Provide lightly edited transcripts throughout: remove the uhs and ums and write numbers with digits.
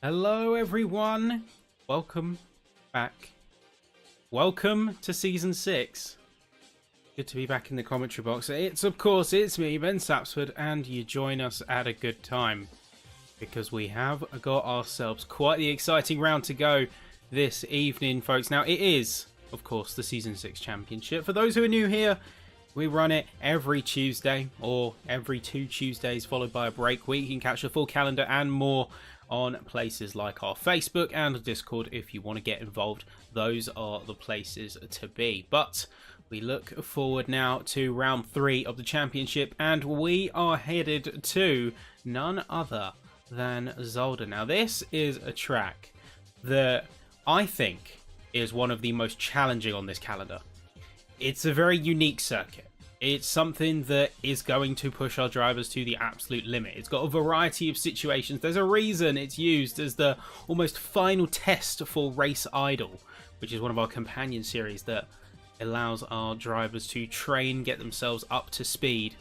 Hello everyone, welcome back. Welcome to Season 6. Good to be back in the commentary box. It's me, Ben Sapsford, and you join us at a good time. Because we have got ourselves quite the exciting round to go this evening, folks. Now, it is, of course, the Season 6 Championship. For those who are new here, we run it every Tuesday, or every 2 Tuesdays, followed by a break week. You can catch the full calendar and more on places like our Facebook and Discord if you want to get involved. Those are the places to be. But we look forward now to round 3 of the championship, and we are headed to none other than Zolder. Now, this is a track that I think is one of the most challenging on this calendar. It's a very unique circuit. It's something that is going to push our drivers to the absolute limit. It's got a variety of situations. There's a reason it's used as the almost final test for Race Idle, which is one of our companion series that allows our drivers to train, get themselves up to speed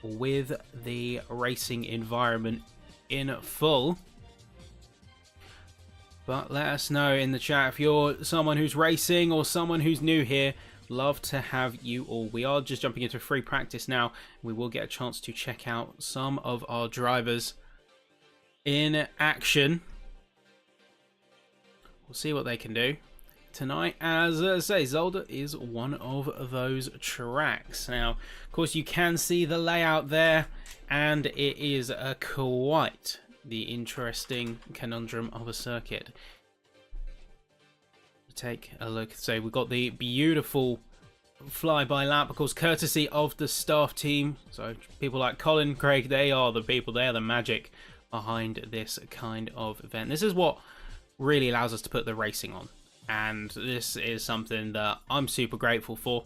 with the racing environment in full. But let us know in the chat if you're someone who's racing or someone who's new here. Love to have you all. We are just jumping into free practice now. We will get a chance to check out some of our drivers in action. We'll see what they can do tonight. As I say, Zolder is one of those tracks. Now, of course, you can see the layout there, and it is quite the interesting conundrum of a circuit. Take a look. So we've got the beautiful fly-by lap, of course, courtesy of the staff team. So people like Colin, Craig, they are the people, they are the magic behind this kind of event. This is what really allows us to put the racing on, and this is something that I'm super grateful for.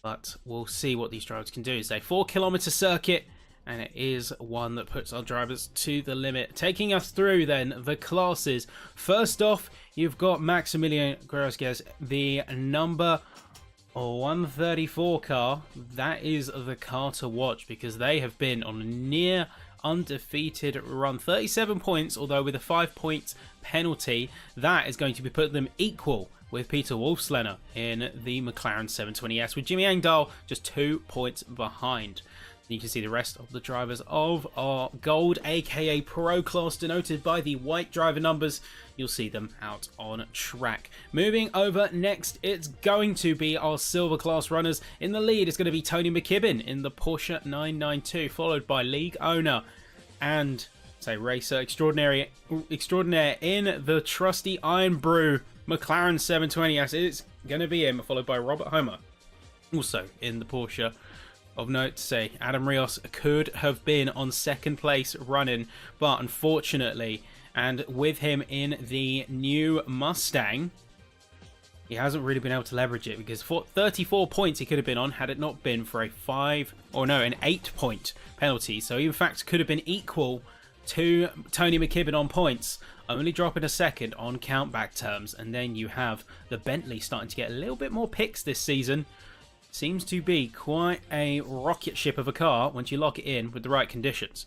But we'll see what these drivers can do. It's a 4-kilometer circuit, and it is one that puts our drivers to the limit. Taking us through then the classes. First off, you've got Maximilian Grosquez, the number 134 car. That is the car to watch because they have been on a near undefeated run. 37 points, although with a 5-point penalty, that is going to be put them equal with Peter Wolfslener in the McLaren 720S, with Jimmy Engdahl just 2 points behind. You can see the rest of the drivers of our gold, aka pro class, denoted by the white driver numbers. You'll see them out on track. Moving over next, it's going to be our silver class runners. In the lead, it's going to be Tony McKibben in the Porsche 992, followed by league owner and racer extraordinaire in the trusty Iron Brew McLaren 720S. It's going to be him, followed by Robert Homer, also in the Porsche. Of note to say, Adam Rios could have been on second place running, but unfortunately, and with him in the new Mustang, he hasn't really been able to leverage it, because for 34 points he could have been on had it not been for an 8-point penalty. So he in fact could have been equal to Tony McKibben on points, only dropping a second on countback terms. And then you have the Bentley starting to get a little bit more picks this season. Seems to be quite a rocket ship of a car once you lock it in with the right conditions.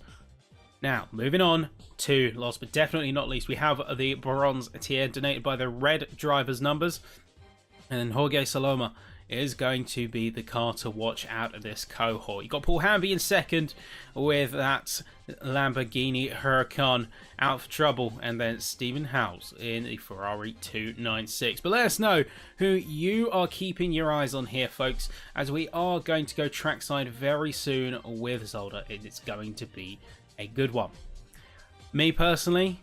Now, moving on to, last but definitely not least, we have the bronze tier donated by the red drivers numbers. And Jorge Saloma is going to be the car to watch out of this cohort. You got Paul Hamby in second with that Lamborghini Huracan out for trouble, and then Stephen Howes in the Ferrari 296. But let us know who you are keeping your eyes on here, folks, as we are going to go trackside very soon with Zolder. It's going to be a good one. Me personally,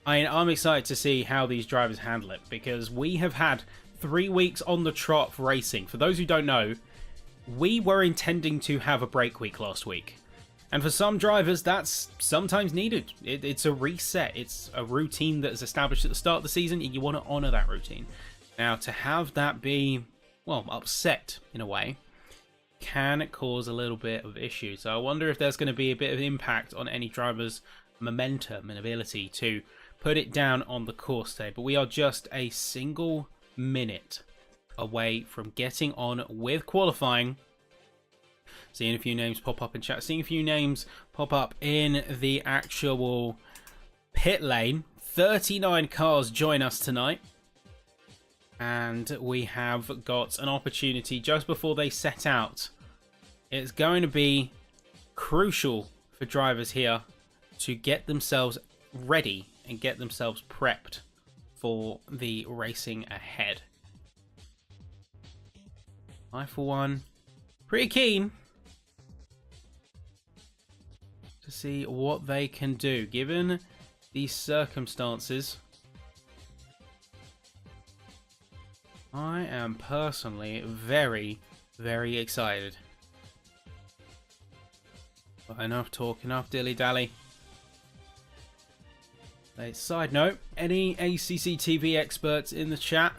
I'm excited to see how these drivers handle it, because we have had 3 weeks on the trot for racing. For those who don't know, we were intending to have a break week last week. And for some drivers, that's sometimes needed. It's a reset. It's a routine that is established at the start of the season, and you want to honour that routine. Now, to have that be, well, upset in a way, can cause a little bit of issue. So I wonder if there's going to be a bit of impact on any driver's momentum and ability to put it down on the course today. But we are just a single minute away from getting on with qualifying. Seeing a few names pop up in chat, seeing a few names pop up in the actual pit lane. 39 cars join us tonight. And we have got an opportunity just before they set out. It's going to be crucial for drivers here to get themselves ready and get themselves prepped for the racing ahead. I, for one, pretty keen to see what they can do given these circumstances. I am personally very, very excited. But enough talk, enough dilly-dally. Side note, any ACC TV experts in the chat?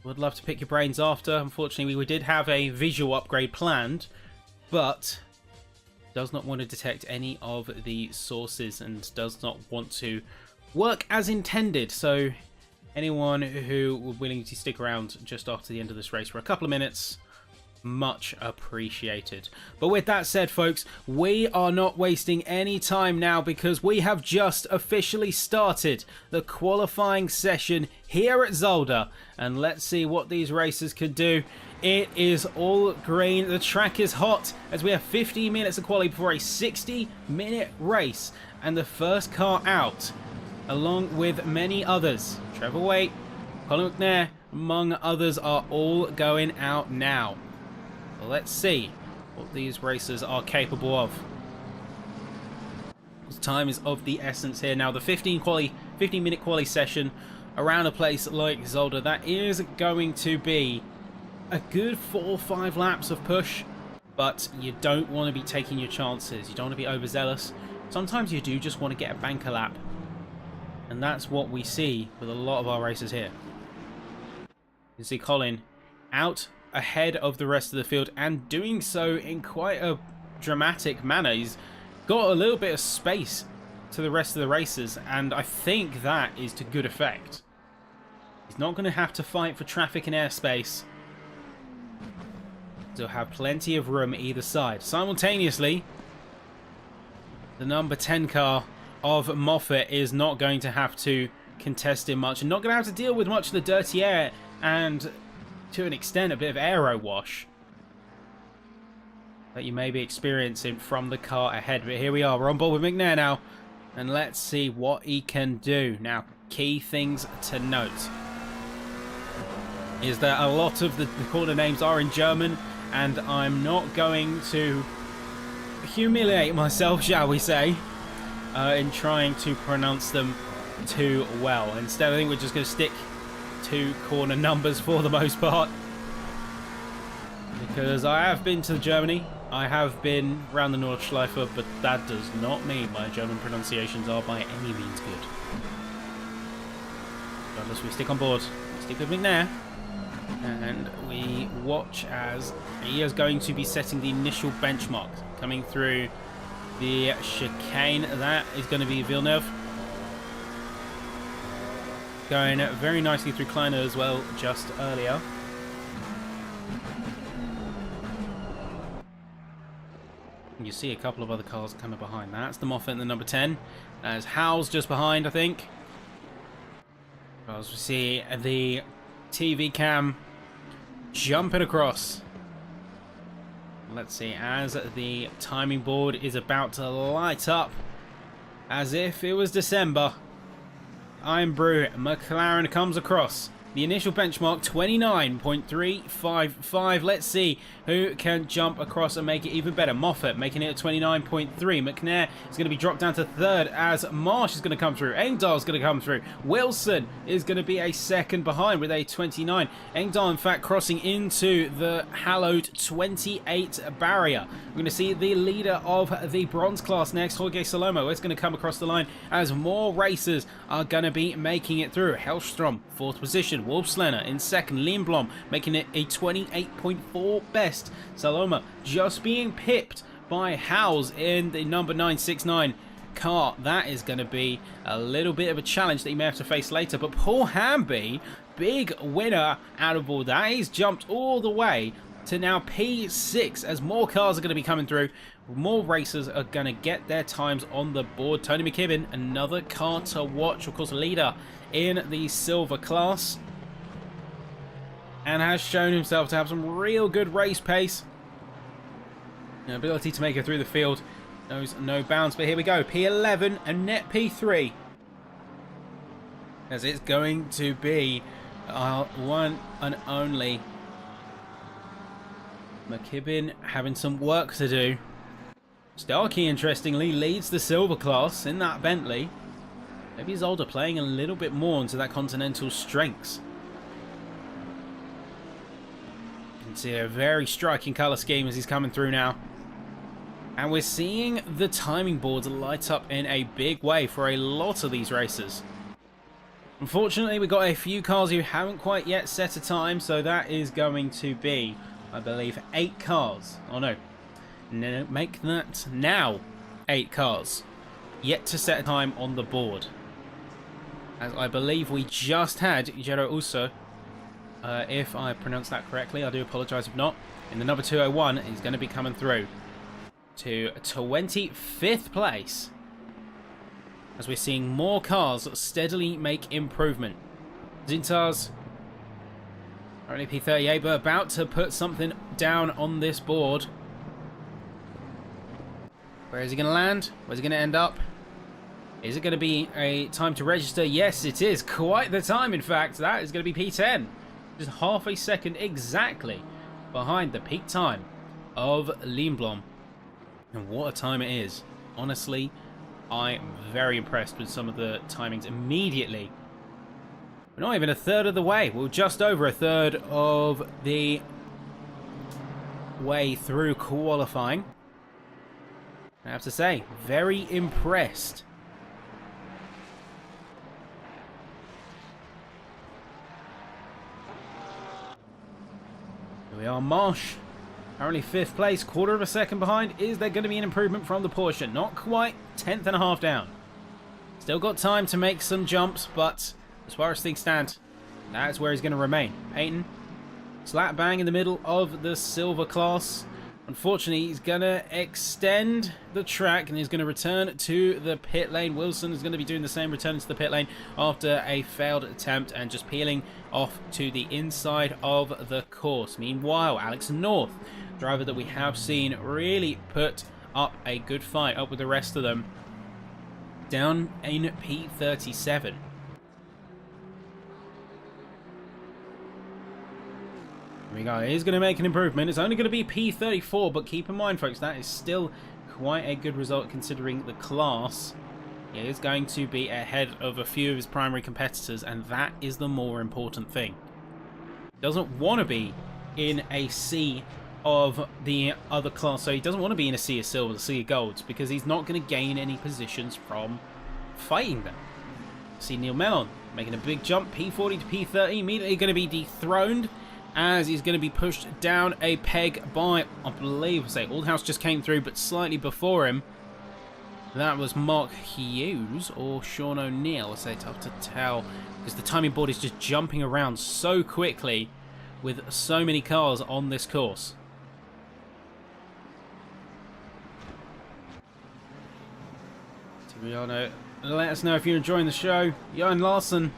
Would love to pick your brains after. Unfortunately, we did have a visual upgrade planned, but does not want to detect any of the sources and does not want to work as intended. So anyone who were willing to stick around just after the end of this race for a couple of minutes, much appreciated. But with that said, folks, we are not wasting any time now because we have just officially started the qualifying session here at Zolder, and let's see what these racers can do. It is all green. The track is hot as we have 15 minutes of quality before a 60-minute race, and the first car out, along with many others, Trevor Waite, Colin McNair, among others, are all going out now. Let's see what these racers are capable of. Time is of the essence here. Now, the 15-minute quali session around a place like Zolder, that is going to be a good 4 or 5 laps of push, but you don't want to be taking your chances. You don't want to be overzealous. Sometimes you do just want to get a banker lap, and that's what we see with a lot of our racers here. You see Colin out ahead of the rest of the field and doing so in quite a dramatic manner. He's got a little bit of space to the rest of the racers, and I think that is to good effect. He's not going to have to fight for traffic and airspace. He'll have plenty of room either side. Simultaneously, the number 10 car of Moffat is not going to have to contest him much and not going to have to deal with much of the dirty air and, to an extent, a bit of aero wash that you may be experiencing from the car ahead. But here we are, we're on board with McNair now, and let's see what he can do. Now, key things to note is that a lot of the corner names are in German, and I'm not going to humiliate myself, shall we say, in trying to pronounce them too well. Instead, I think we're just going to stick to corner numbers for the most part, because I have been to Germany, I have been around the Nordschleife, but that does not mean my German pronunciations are by any means good. Regardless, we stick on board, we stick with McNair, and we watch as he is going to be setting the initial benchmark coming through the chicane. That is going to be Villeneuve. Going very nicely through Kleiner as well just earlier. You see a couple of other cars coming behind. That's the Moffat and the number 10. There's Howes just behind, I think. As we see the TV cam jumping across. Let's see, as the timing board is about to light up as if it was December. Iron Brew McLaren comes across. The initial benchmark, 29.355. Let's see who can jump across and make it even better. Moffat making it at 29.3. McNair is going to be dropped down to third as Marsh is going to come through. Engdahl is going to come through. Wilson is going to be a second behind with a 29. Engdahl, in fact, crossing into the hallowed 28 barrier. We're going to see the leader of the bronze class next, Jorge Salomo. It's going to come across the line as more racers are going to be making it through. Hellstrom, fourth position. Wolfslener in second. Lindblom making it a 28.4 best. Saloma just being pipped by Howes in the number 969 car. That is going to be a little bit of a challenge that you may have to face later. But Paul Hamby, big winner out of all that. He's jumped all the way to now P6 as more cars are going to be coming through. More racers are going to get their times on the board. Tony McKibben, another car to watch. Of course, leader in the silver class. And has shown himself to have some real good race pace. The ability to make it through the field knows no bounds. But here we go. P11 and net P3. As it's going to be our one and only McKibben having some work to do. Starkey, interestingly, leads the silver class in that Bentley. Maybe Zolder playing a little bit more into that Continental strengths. You can see a very striking colour scheme as he's coming through now. And we're seeing the timing boards light up in a big way for a lot of these races. Unfortunately, we've got a few cars who haven't quite yet set a time, so that is going to be, I believe, 8 cars. Oh no, make that now 8 cars yet to set a time on the board. As I believe we just had Jero Uso, if I pronounced that correctly, I do apologise if not, in the number 201, he's going to be coming through to 25th place. As we're seeing more cars steadily make improvement. Zintar's only P38, but about to put something down on this board. Where is he going to land? Where's he going to end up? Is it going to be a time to register? Yes, it is. Quite the time, in fact. That is going to be P10. Just half a second exactly behind the peak time of Lindblom. And what a time it is. Honestly, I'm very impressed with some of the timings immediately. We're not even a third of the way. We're just over a third of the way through qualifying. I have to say, very impressed. Here we are, Marsh. Currently 5th place, quarter of a second behind. Is there going to be an improvement from the Porsche? Not quite, 10th and a half down. Still got time to make some jumps, but as far as things stand, that's where he's going to remain. Payton, slap bang in the middle of the silver class. Unfortunately, he's going to extend the track and he's going to return to the pit lane. Wilson is going to be doing the same, returning to the pit lane after a failed attempt and just peeling off to the inside of the course. Meanwhile, Alex North, driver that we have seen really put up a good fight up with the rest of them, down in P37. Here we go. He's going to make an improvement. It's only going to be P34, but keep in mind, folks, that is still quite a good result considering the class. He is going to be ahead of a few of his primary competitors, and that is the more important thing. He doesn't want to be in a sea of the other class, so he doesn't want to be in a sea of silver, a sea of golds, because he's not going to gain any positions from fighting them. See Neil Mellon making a big jump, P40 to P30, immediately going to be dethroned, as he's going to be pushed down a peg by, I believe, Aldhouse just came through, but slightly before him. That was Mark Hughes or Sean O'Neill. I say tough to tell because the timing board is just jumping around so quickly with so many cars on this course. Tibiano, let us know if you're enjoying the show. Johan Larson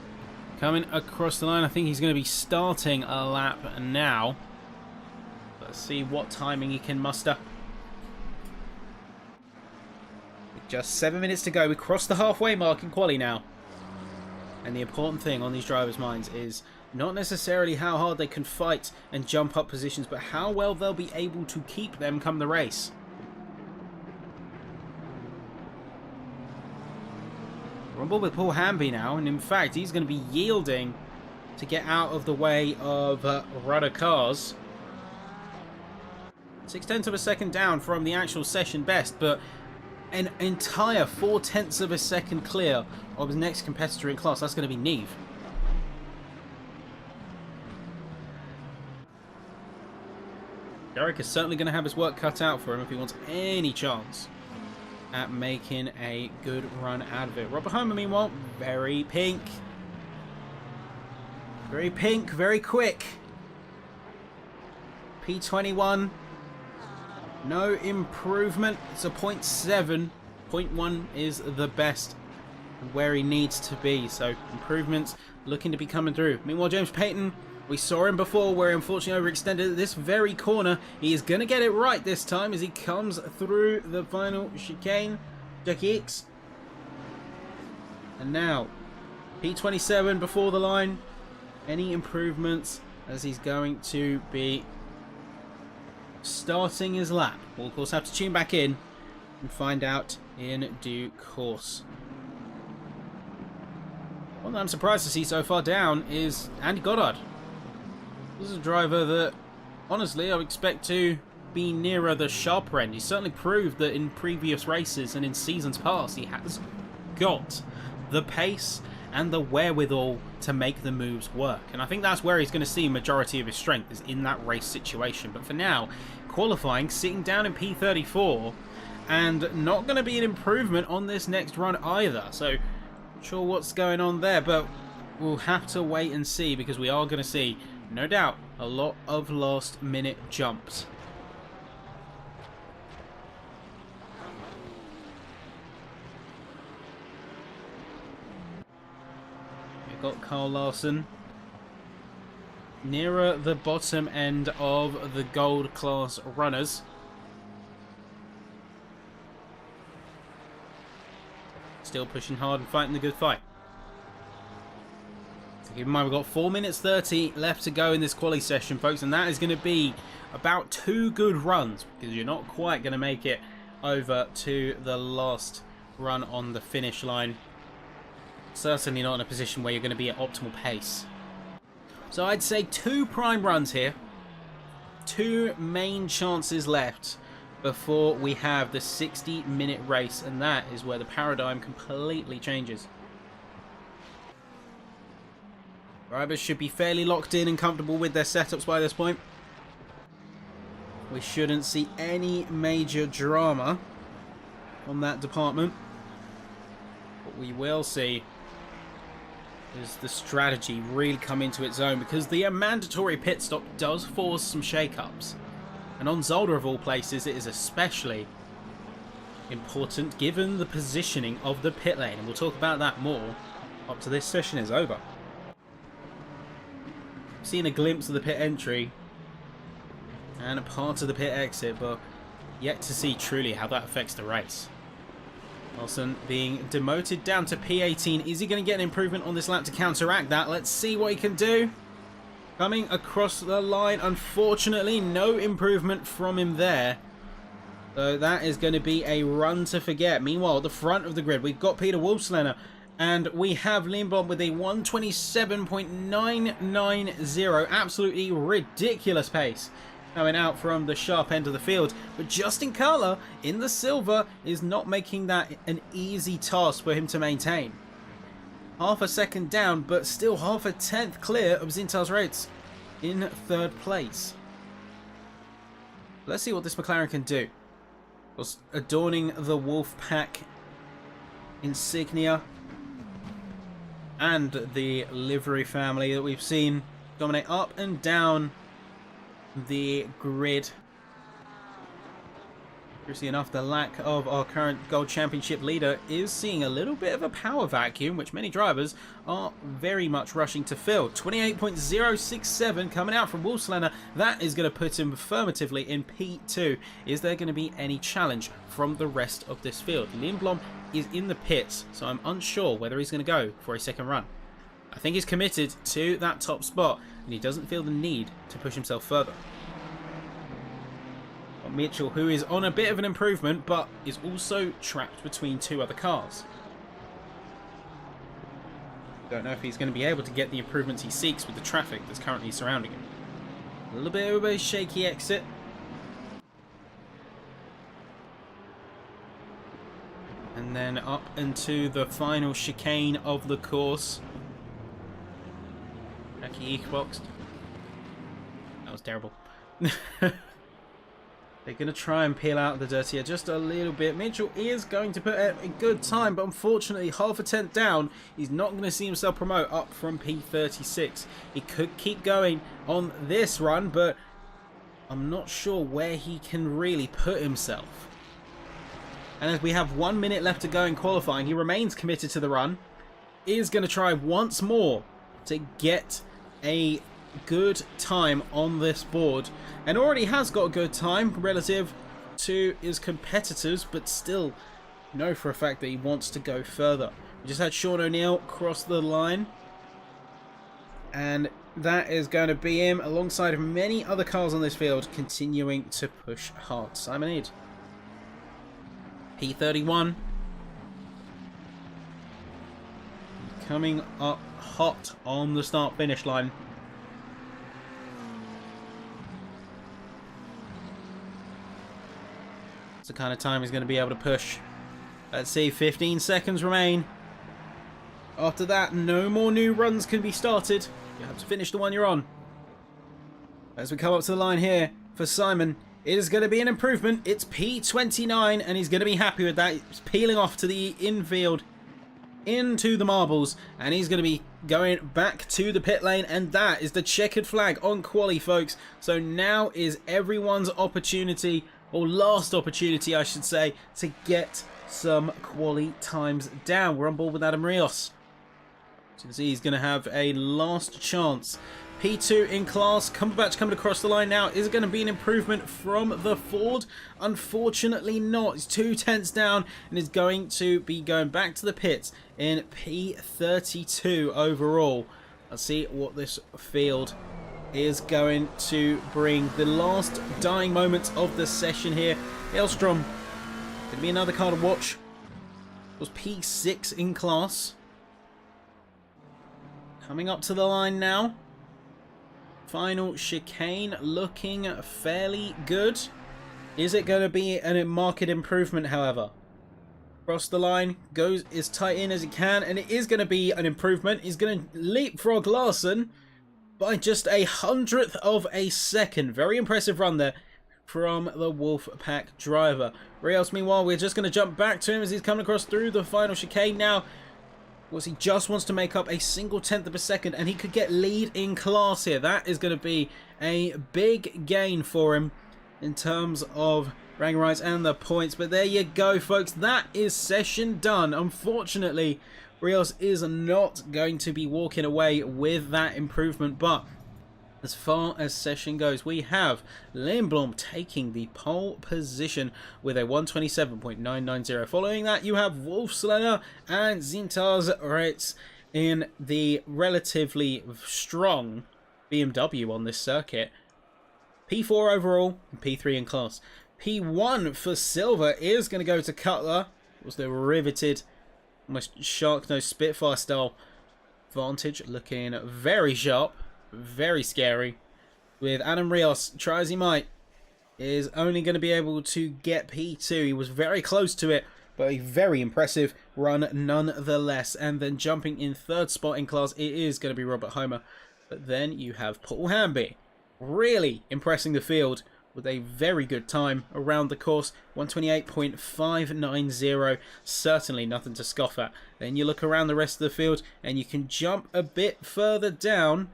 coming across the line. I think he's going to be starting a lap now. Let's see what timing he can muster. Just 7 minutes to go. We crossed the halfway mark in quali now. And the important thing on these drivers' minds is not necessarily how hard they can fight and jump up positions, but how well they'll be able to keep them come the race. Rumble with Paul Hamby now, and in fact he's going to be yielding to get out of the way of rudder cars. 0.6 of a second down from the actual session best, but an entire 0.4 of a second clear of his next competitor in class. That's going to be Neve. Derek is certainly going to have his work cut out for him if he wants any chance at making a good run out of it. Robert Homer, meanwhile, very pink. Very pink, very quick. P21, no improvement. It's a 0.7. 0.1 is the best where he needs to be. So improvements looking to be coming through. Meanwhile, James Payton, we saw him before where he unfortunately overextended at this very corner. He is going to get it right this time as he comes through the final chicane. Jackie X. And now, P27 before the line. Any improvements as he's going to be starting his lap. We'll of course have to tune back in and find out in due course. One that I'm surprised to see so far down is Andy Goddard. This is a driver that, honestly, I would expect to be nearer the sharper end. He certainly proved that in previous races and in seasons past, he has got the pace and the wherewithal to make the moves work. And I think that's where he's going to see majority of his strength, is in that race situation. But for now, qualifying, sitting down in P34, and not going to be an improvement on this next run either. So, not sure what's going on there, but we'll have to wait and see, because we are going to see, no doubt, a lot of last minute jumps. We've got Carl Larson nearer the bottom end of the gold class runners. Still pushing hard and fighting the good fight. So keep in mind, we've got 4 minutes 30 left to go in this quali session, folks, and that is going to be about 2 good runs, because you're not quite going to make it over to the last run on the finish line. Certainly not in a position where you're going to be at optimal pace. So I'd say 2 prime runs here. 2 main chances left before we have the 60-minute race, and that is where the paradigm completely changes. Drivers should be fairly locked in and comfortable with their setups by this point. We shouldn't see any major drama on that department. What we will see is the strategy really come into its own, because the mandatory pit stop does force some shake-ups. And on Zolder, of all places, it is especially important given the positioning of the pit lane. And we'll talk about that more up to this session is over. Seen a glimpse of the pit entry and a part of the pit exit, but yet to see truly how that affects the race. Wilson being demoted down to P18. Is he going to get an improvement on this lap to counteract that? Let's see what he can do. Coming across the line, unfortunately, no improvement from him there. So that is going to be a run to forget. Meanwhile, at the front of the grid, we've got Peter Wolfslener, and we have Lindblom with a 1:27.990. Absolutely ridiculous pace coming out from the sharp end of the field. But Justin Carla in the silver is not making that an easy task for him to maintain. Half a second down, but still half a tenth clear of Zintas Rates in 3rd place. Let's see what this McLaren can do. Was adorning the Wolfpack insignia and the livery family that we've seen dominate up and down the grid. Curiously enough, the lack of our current Gold Championship leader is seeing a little bit of a power vacuum, which many drivers are very much rushing to fill. 28.067 coming out from Wolfslener. That is going to put him affirmatively in P2. Is there going to be any challenge from the rest of this field? Lindblom is in the pits, so I'm unsure whether he's going to go for a second run. I think he's committed to that top spot, and he doesn't feel the need to push himself further. Mitchell, who is on a bit of an improvement, but is also trapped between 2 other cars. Don't know if he's going to be able to get the improvements he seeks with the traffic that's currently surrounding him. A little bit of a shaky exit. And then up into the final chicane of the course. Jackie Eekboxed. That was terrible. They're going to try and peel out the dirty air just a little bit. Mitchell is going to put a good time, but unfortunately, half a tenth down, he's not going to see himself promote up from P36. He could keep going on this run, but I'm not sure where he can really put himself. And as we have 1 minute left to go in qualifying, he remains committed to the run. Is going to try once more to get a good time on this board. And already has got a good time relative to his competitors, but still know for a fact that he wants to go further. We just had Sean O'Neill cross the line. And that is going to be him alongside many other cars on this field continuing to push hard. Simon Eade. P31. Coming up hot on the start-finish line. It's the kind of time he's going to be able to push. Let's see, 15 seconds remain. After that, no more new runs can be started. You have to finish the one you're on. As we come up to the line here for Simon, it is going to be an improvement. It's P29, and he's going to be happy with that. He's peeling off to the infield, into the marbles, and he's going to be going back to the pit lane, and that is the checkered flag on quali, folks. So now is everyone's opportunity, or last opportunity, I should say, to get some quali times down. We're on board with Adam Rios. So you can see he's going to have a last chance. P2 in class, Cumberbatch coming across the line now. Is it going to be an improvement from the Ford? Unfortunately not. He's 2 tenths down and is going to be going back to the pits in P32 overall. Let's see what this field is going to bring. The last dying moments of the session here. Elstrom, going to be another car to watch. It was P6 in class. Coming up to the line now. Final chicane looking fairly good. Is it going to be a market improvement, however? Across the line, goes as tight in as he can, and it is going to be an improvement. He's going to leapfrog Larson by just 1/100th of a second. Very impressive run there from the Wolfpack driver. Rios, meanwhile, we're just going to jump back to him as he's coming across through the final chicane now. He just wants to make up a single 1/10 of a second, and he could get lead in class here. That is going to be a big gain for him in terms of rank rights and the points. But there you go, folks. That is session done. Unfortunately, Rios is not going to be walking away with that improvement. But as far as session goes, we have Lindblom taking the pole position with a 127.990. Following that, you have Wolfslener and Zintars Ritz in the relatively strong BMW on this circuit. P4 overall and P3 in class. P1 for Silver is going to go to Cutler. It was the riveted, almost Sharknose Spitfire style Vantage, looking very sharp. Very scary. With Adam Rios, try as he might, is only going to be able to get P2. He was very close to it, but a very impressive run nonetheless. And then jumping in 3rd spot in class, it is going to be Robert Homer. But then you have Paul Hamby, really impressing the field with a very good time around the course. 128.590, certainly nothing to scoff at. Then you look around the rest of the field, and you can jump a bit further down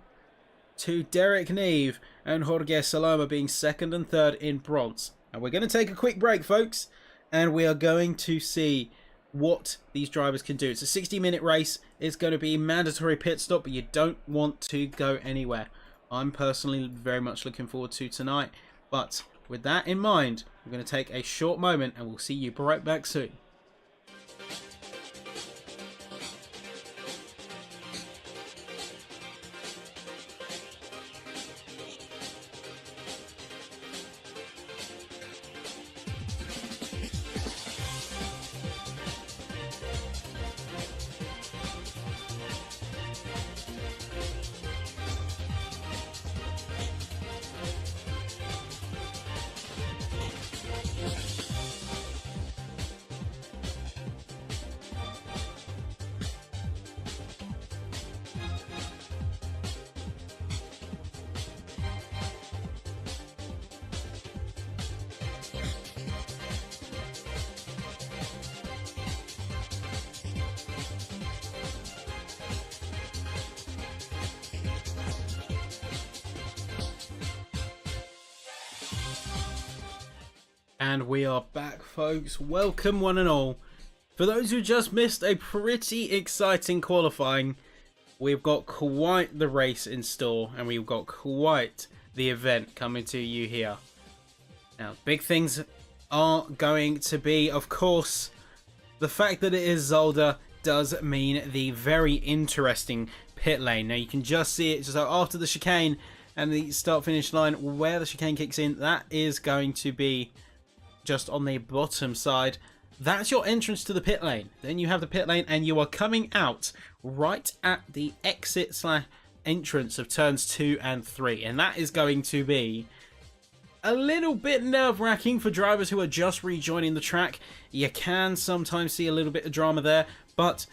to Derek Neve and Jorge Saloma being 2nd and 3rd in bronze. And we're going to take a quick break, folks, and we are going to see what these drivers can do. It's a 60-minute race. It's going to be mandatory pit stop, but you don't want to go anywhere. I'm personally very much looking forward to tonight. But with that in mind, we're going to take a short moment, and we'll see you right back soon. And we are back, folks. Welcome one and all. For those who just missed a pretty exciting qualifying, we've got quite the race in store and we've got quite the event coming to you here. Now, big things are going to be, of course, the fact that it is Zolder does mean the very interesting pit lane. Now, you can just see it. So after the chicane and the start-finish line, where the chicane kicks in, that is going to be just on the bottom side. That's your entrance to the pit lane. Then you have the pit lane and you are coming out right at the exit / entrance of turns 2 and 3. And that is going to be a little bit nerve-wracking for drivers who are just rejoining the track. You can sometimes see a little bit of drama there, but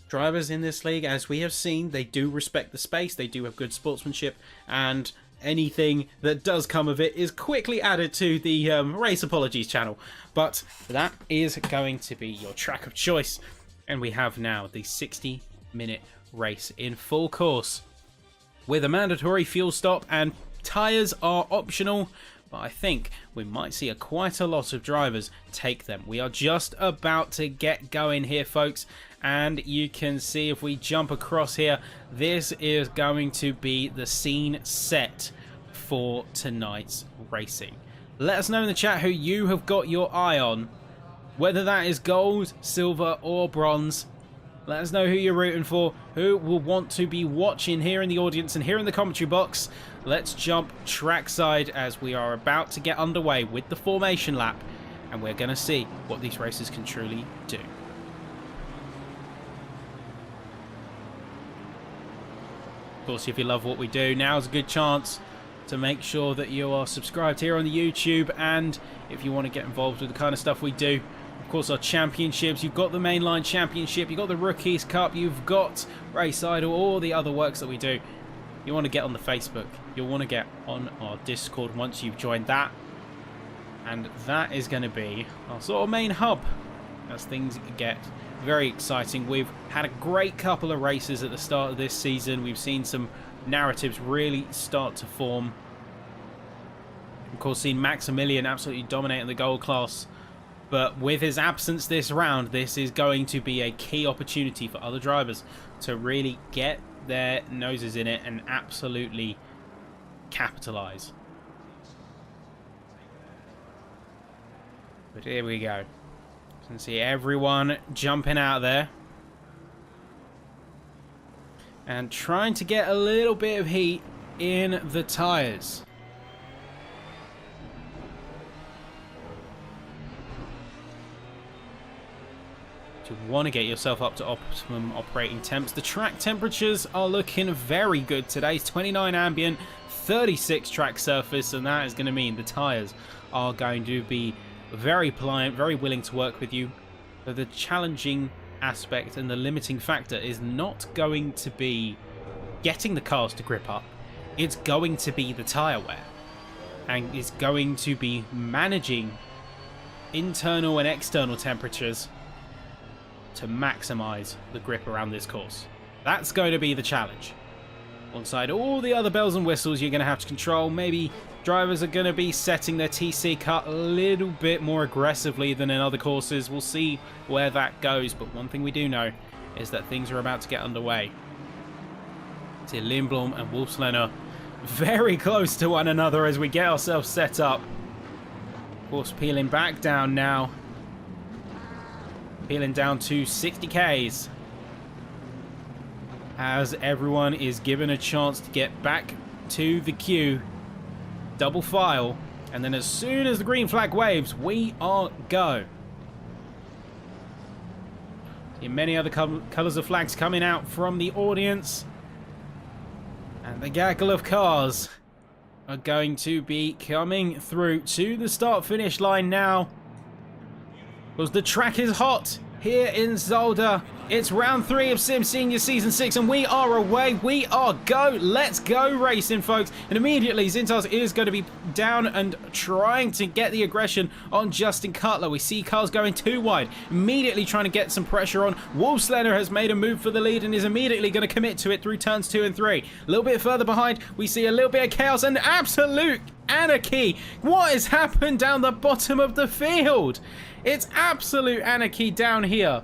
drivers in this league, as we have seen, they do respect the space, they do have good sportsmanship, and anything that does come of it is quickly added to the Race Apologies channel. But that is going to be your track of choice. And we have now the 60-minute race in full course with a mandatory fuel stop, and tyres are optional. But I think we might see quite a lot of drivers take them. We are just about to get going here, folks. And you can see if we jump across here, this is going to be the scene set for tonight's racing. Let us know in the chat who you have got your eye on, whether that is gold, silver or bronze. Let us know who you're rooting for, who will want to be watching here in the audience and here in the commentary box. Let's jump trackside as we are about to get underway with the formation lap, and we're going to see what these races can truly do. Of course, if you love what we do, now's a good chance to make sure that you are subscribed here on the YouTube, and if you want to get involved with the kind of stuff we do, of course, our championships, you've got the mainline championship, you've got the Rookies Cup, you've got Race Idol, all the other works that we do. You want to get on the Facebook, you'll want to get on our Discord once you've joined that, and that is going to be our sort of main hub as things get very exciting. We've had a great couple of races at the start of this season. We've seen some narratives really start to form. Of course, seen Maximilian absolutely dominating the gold class, but with his absence this round, this is going to be a key opportunity for other drivers to really get their noses in it and absolutely capitalize. But here we go. You can see everyone jumping out there and trying to get a little bit of heat in the tyres. You want to get yourself up to optimum operating temps. The track temperatures are looking very good today. 29 ambient, 36 track surface, and that is going to mean the tyres are going to be very pliant, very willing to work with you. But the challenging aspect and the limiting factor is not going to be getting the cars to grip up. It's going to be the tyre wear, and it's going to be managing internal and external temperatures to maximize the grip around this course. That's going to be the challenge. Alongside all the other bells and whistles you're going to have to control. Maybe drivers are going to be setting their TC cut a little bit more aggressively than in other courses. We'll see where that goes, but one thing we do know is that things are about to get underway. See Lindblom and Wolfslener very close to one another as we get ourselves set up. Of course, peeling back down now. Peeling down to 60 Ks as everyone is given a chance to get back to the queue. Double file, and then as soon as the green flag waves, we are go. See many other colours of flags coming out from the audience, and the gaggle of cars are going to be coming through to the start-finish line now. Because the track is hot here in Zolder. It's round 3 of SimSeniors Season 6, and we are away. We are go. Let's go racing, folks. And immediately, Zintas is going to be down and trying to get the aggression on Justin Cutler. We see cars going too wide, immediately trying to get some pressure on. Wolfslener has made a move for the lead and is immediately going to commit to it through turns 2 and 3. A little bit further behind, we see a little bit of chaos and absolute anarchy. What has happened down the bottom of the field? It's absolute anarchy down here.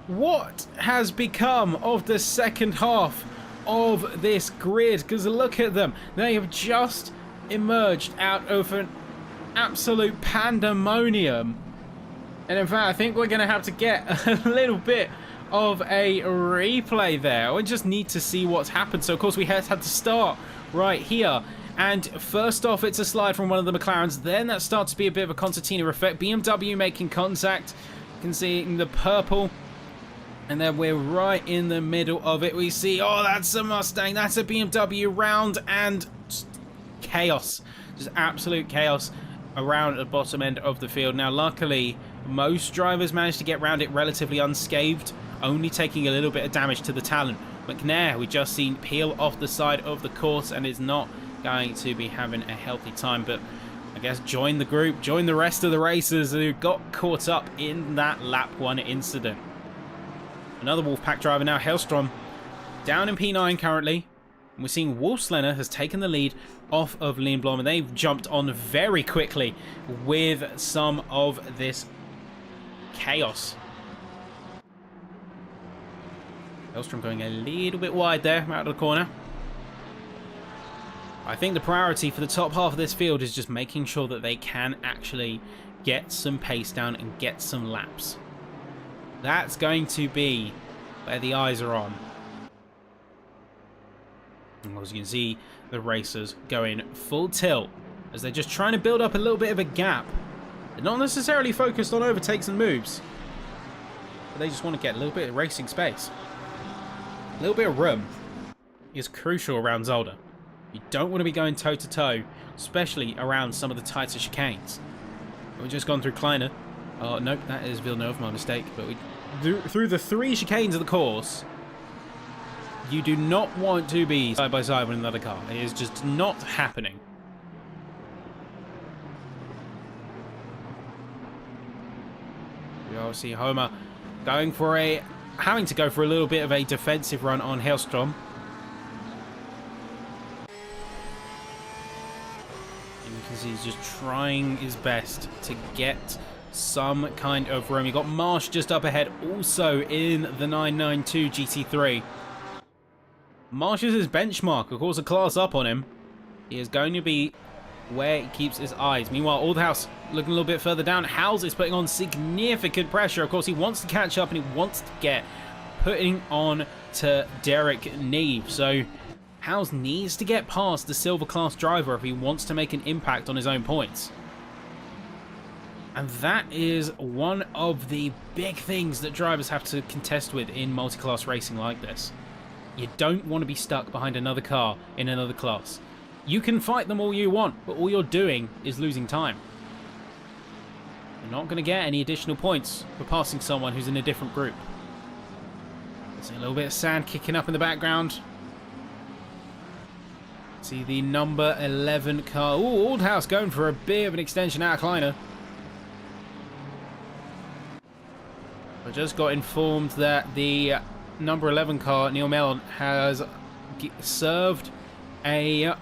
What has become of the second half of this grid? Because look at them. They have just emerged out of an absolute pandemonium. And in fact, I think we're going to have to get a little bit of a replay there. We just need to see what's happened. So, of course, we had to start right here. And first off, it's a slide from one of the McLarens. Then that starts to be a bit of a concertina effect. BMW making contact. You can see in the purple. And then we're right in the middle of it. We see, oh, that's a Mustang. That's a BMW round. And just chaos. Just absolute chaos around the bottom end of the field. Now, luckily, most drivers managed to get around it relatively unscathed. Only taking a little bit of damage to the Talon. McNair, we just seen peel off the side of the course and is not going to be having a healthy time. But I guess join the group. Join the rest of the racers who got caught up in that lap 1 incident. Another Wolfpack driver now, Hellstrom, down in P9 currently. And we're seeing Wolfslener has taken the lead off of Lindblom, and they've jumped on very quickly with some of this chaos. Hellstrom going a little bit wide there, out of the corner. I think the priority for the top half of this field is just making sure that they can actually get some pace down and get some laps. That's going to be where the eyes are on. And as you can see, the racers going full tilt as they're just trying to build up a little bit of a gap. They're not necessarily focused on overtakes and moves, but they just want to get a little bit of racing space. A little bit of room is crucial around Zolder. You don't want to be going toe-to-toe, especially around some of the tighter chicanes. We've just gone through Kleiner. Oh, nope, that is Villeneuve, my mistake. But we through the 3 chicanes of the course, you do not want to be side by side with another car. It is just not happening. We all see Homer having to go for a little bit of a defensive run on Hellstrom. And you can see he's just trying his best to get some kind of room. You got Marsh just up ahead, also in the 992 GT3. Marsh is his benchmark, of course, a class up on him. He is going to be where he keeps his eyes. Meanwhile, Oldhouse looking a little bit further down. Howes is putting on significant pressure. Of course, he wants to catch up and he wants to get putting on to Derek Neve. So Howes needs to get past the silver class driver if he wants to make an impact on his own points. And that is one of the big things that drivers have to contest with in multi-class racing like this. You don't want to be stuck behind another car in another class. You can fight them all you want, but all you're doing is losing time. You're not going to get any additional points for passing someone who's in a different group. There's a little bit of sand kicking up in the background. See the number 11 car. Ooh, Oldhouse going for a bit of an extension out of Kleiner. I just got informed that the number 11 car, Neil Mellon, has served a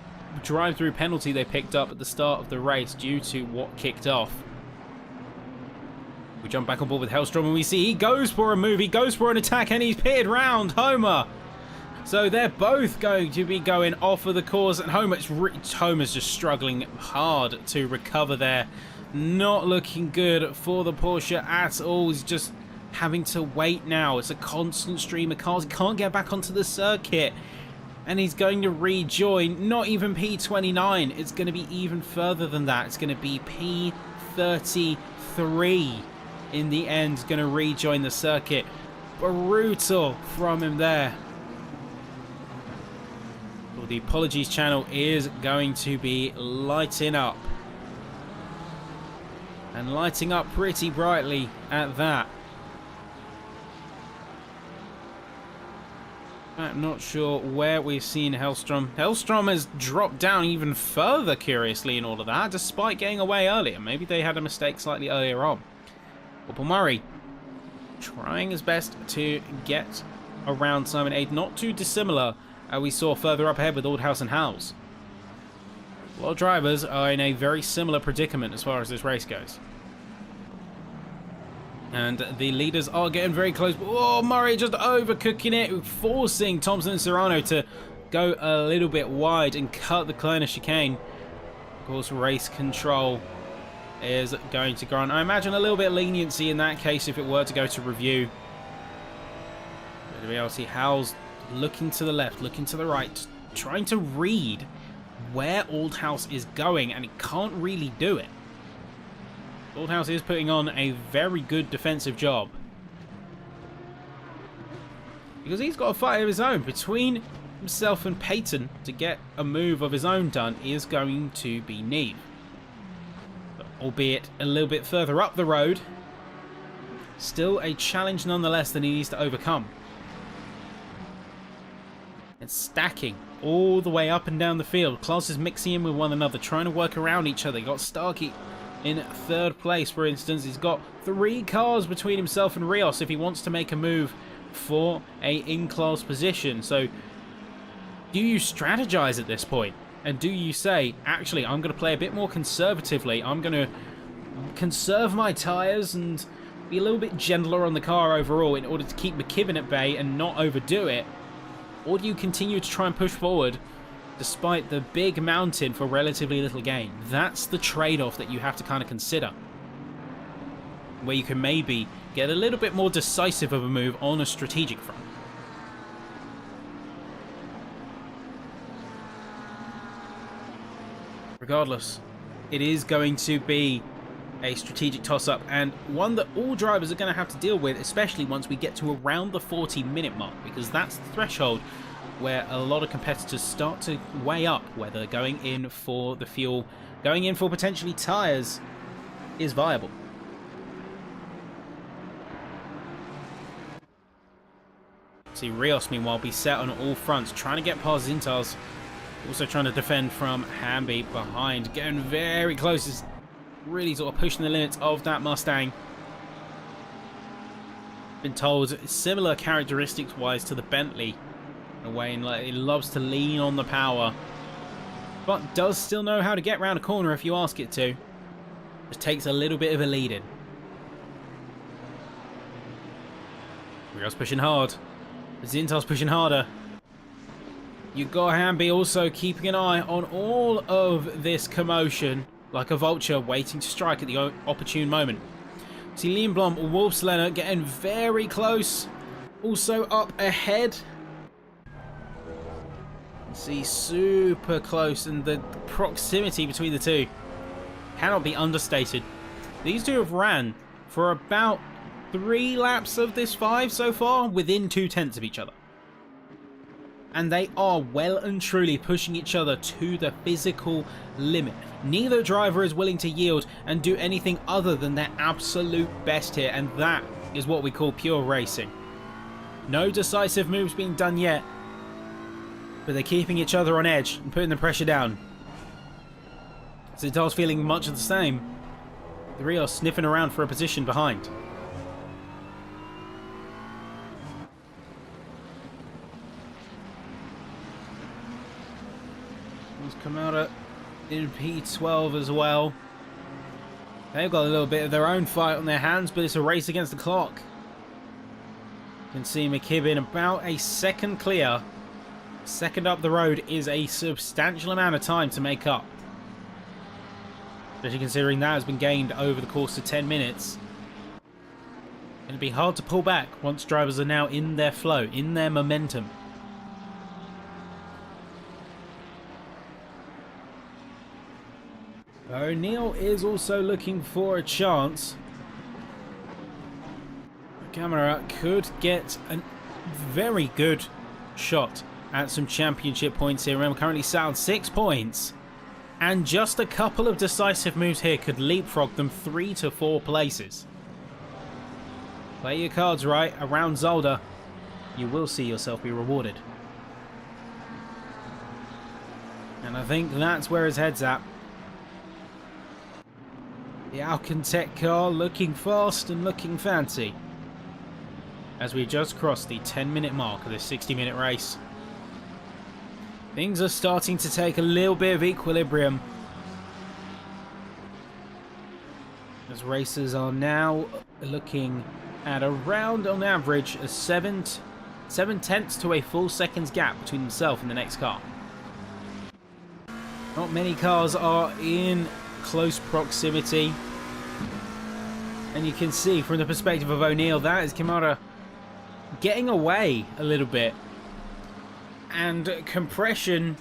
drive-through penalty they picked up at the start of the race due to what kicked off. We jump back on board with Hellstrom and we see he goes for a move, he goes for an attack, and he's pitted round Homer. So they're both going to be going off of the course, and Homer's just struggling hard to recover there. Not looking good for the Porsche at all. He's just having to wait now. It's a constant stream of cars. He can't get back onto the circuit. And he's going to rejoin, not even P29. It's going to be even further than that. It's going to be P33 in the end. He's going to rejoin the circuit. Brutal from him there. Well, the Apologies channel is going to be lighting up. And lighting up pretty brightly at that. I'm not sure where we've seen Hellstrom. Hellstrom has dropped down even further, curiously, in all of that, despite getting away earlier. Maybe they had a mistake slightly earlier on. Paul Murray trying his best to get around Simon Aid. Not too dissimilar we saw further up ahead with Oldhouse and Howes. A lot of drivers are in a very similar predicament as far as this race goes. And the leaders are getting very close. Oh, Murray just overcooking it, forcing Thompson and Serrano to go a little bit wide and cut the corner chicane. Of course, race control is going to grant, I imagine, a little bit of leniency in that case if it were to go to review. But in reality, Howes looking to the left, looking to the right, trying to read where Oldhouse is going, and he can't really do it. Oldhouse is putting on a very good defensive job, because he's got a fight of his own. Between himself and Peyton to get a move of his own done is going to be neat. But albeit a little bit further up the road, still a challenge nonetheless that he needs to overcome. It's stacking all the way up and down the field. Classes mixing in with one another, trying to work around each other. You got Starkey in third place, for instance. He's got 3 cars between himself and Rios if he wants to make a move for a in-class position. So do you strategize at this point? And do you say, actually, I'm going to play a bit more conservatively. I'm going to conserve my tyres and be a little bit gentler on the car overall in order to keep McKibben at bay and not overdo it? Or do you continue to try and push forward despite the big mountain for relatively little gain? That's the trade-off that you have to kind of consider, where you can maybe get a little bit more decisive of a move on a strategic front. Regardless, it is going to be a strategic toss-up, and one that all drivers are going to have to deal with, especially once we get to around the 40-minute mark, because that's the threshold where a lot of competitors start to weigh up whether going in for the fuel, going in for potentially tyres, is viable. See Rios, meanwhile, be set on all fronts, trying to get past Zintas, also trying to defend from Hamby behind, getting very close. Is really sort of pushing the limits of that Mustang. Been told similar characteristics wise to the Bentley in a way, and like it loves to lean on the power, but does still know how to get around a corner if you ask it to. Just takes a little bit of a lead in. Rios pushing hard, Zintas pushing harder. You got Hamby also keeping an eye on all of this commotion, like a vulture waiting to strike at the opportune moment. See Lindblom, Wolfslenner getting very close. Also up ahead. See, super close, and the proximity between the two cannot be understated. These two have ran for about 3 laps of this 5 so far, within 2/10 of each other. And they are well and truly pushing each other to the physical limit. Neither driver is willing to yield and do anything other than their absolute best here, and that is what we call pure racing. No decisive moves being done yet, but they're keeping each other on edge and putting the pressure down. Zintal's feeling much of the same. The Rios sniffing around for a position behind. Kamara in P12 as well. They've got a little bit of their own fight on their hands, but it's a race against the clock. You can see McKibben about a second clear. Second up the road is a substantial amount of time to make up, especially considering that has been gained over the course of 10 minutes. It'll be hard to pull back once drivers are now in their flow, in their momentum. O'Neill is also looking for a chance. The camera could get a very good shot at some championship points here. Remember, currently sat on 6 points, and just a couple of decisive moves here could leapfrog them 3 to 4 places. Play your cards right around Zolder. You will see yourself be rewarded. And I think that's where his head's at. The Alcantech car looking fast and looking fancy. As we just crossed the 10-minute mark of this 60-minute race. Things are starting to take a little bit of equilibrium. As racers are now looking at around, on average, a 7/10 to a full second's gap between themselves and the next car. Not many cars are in close proximity. And you can see from the perspective of O'Neill, that is Kimura getting away a little bit. And compression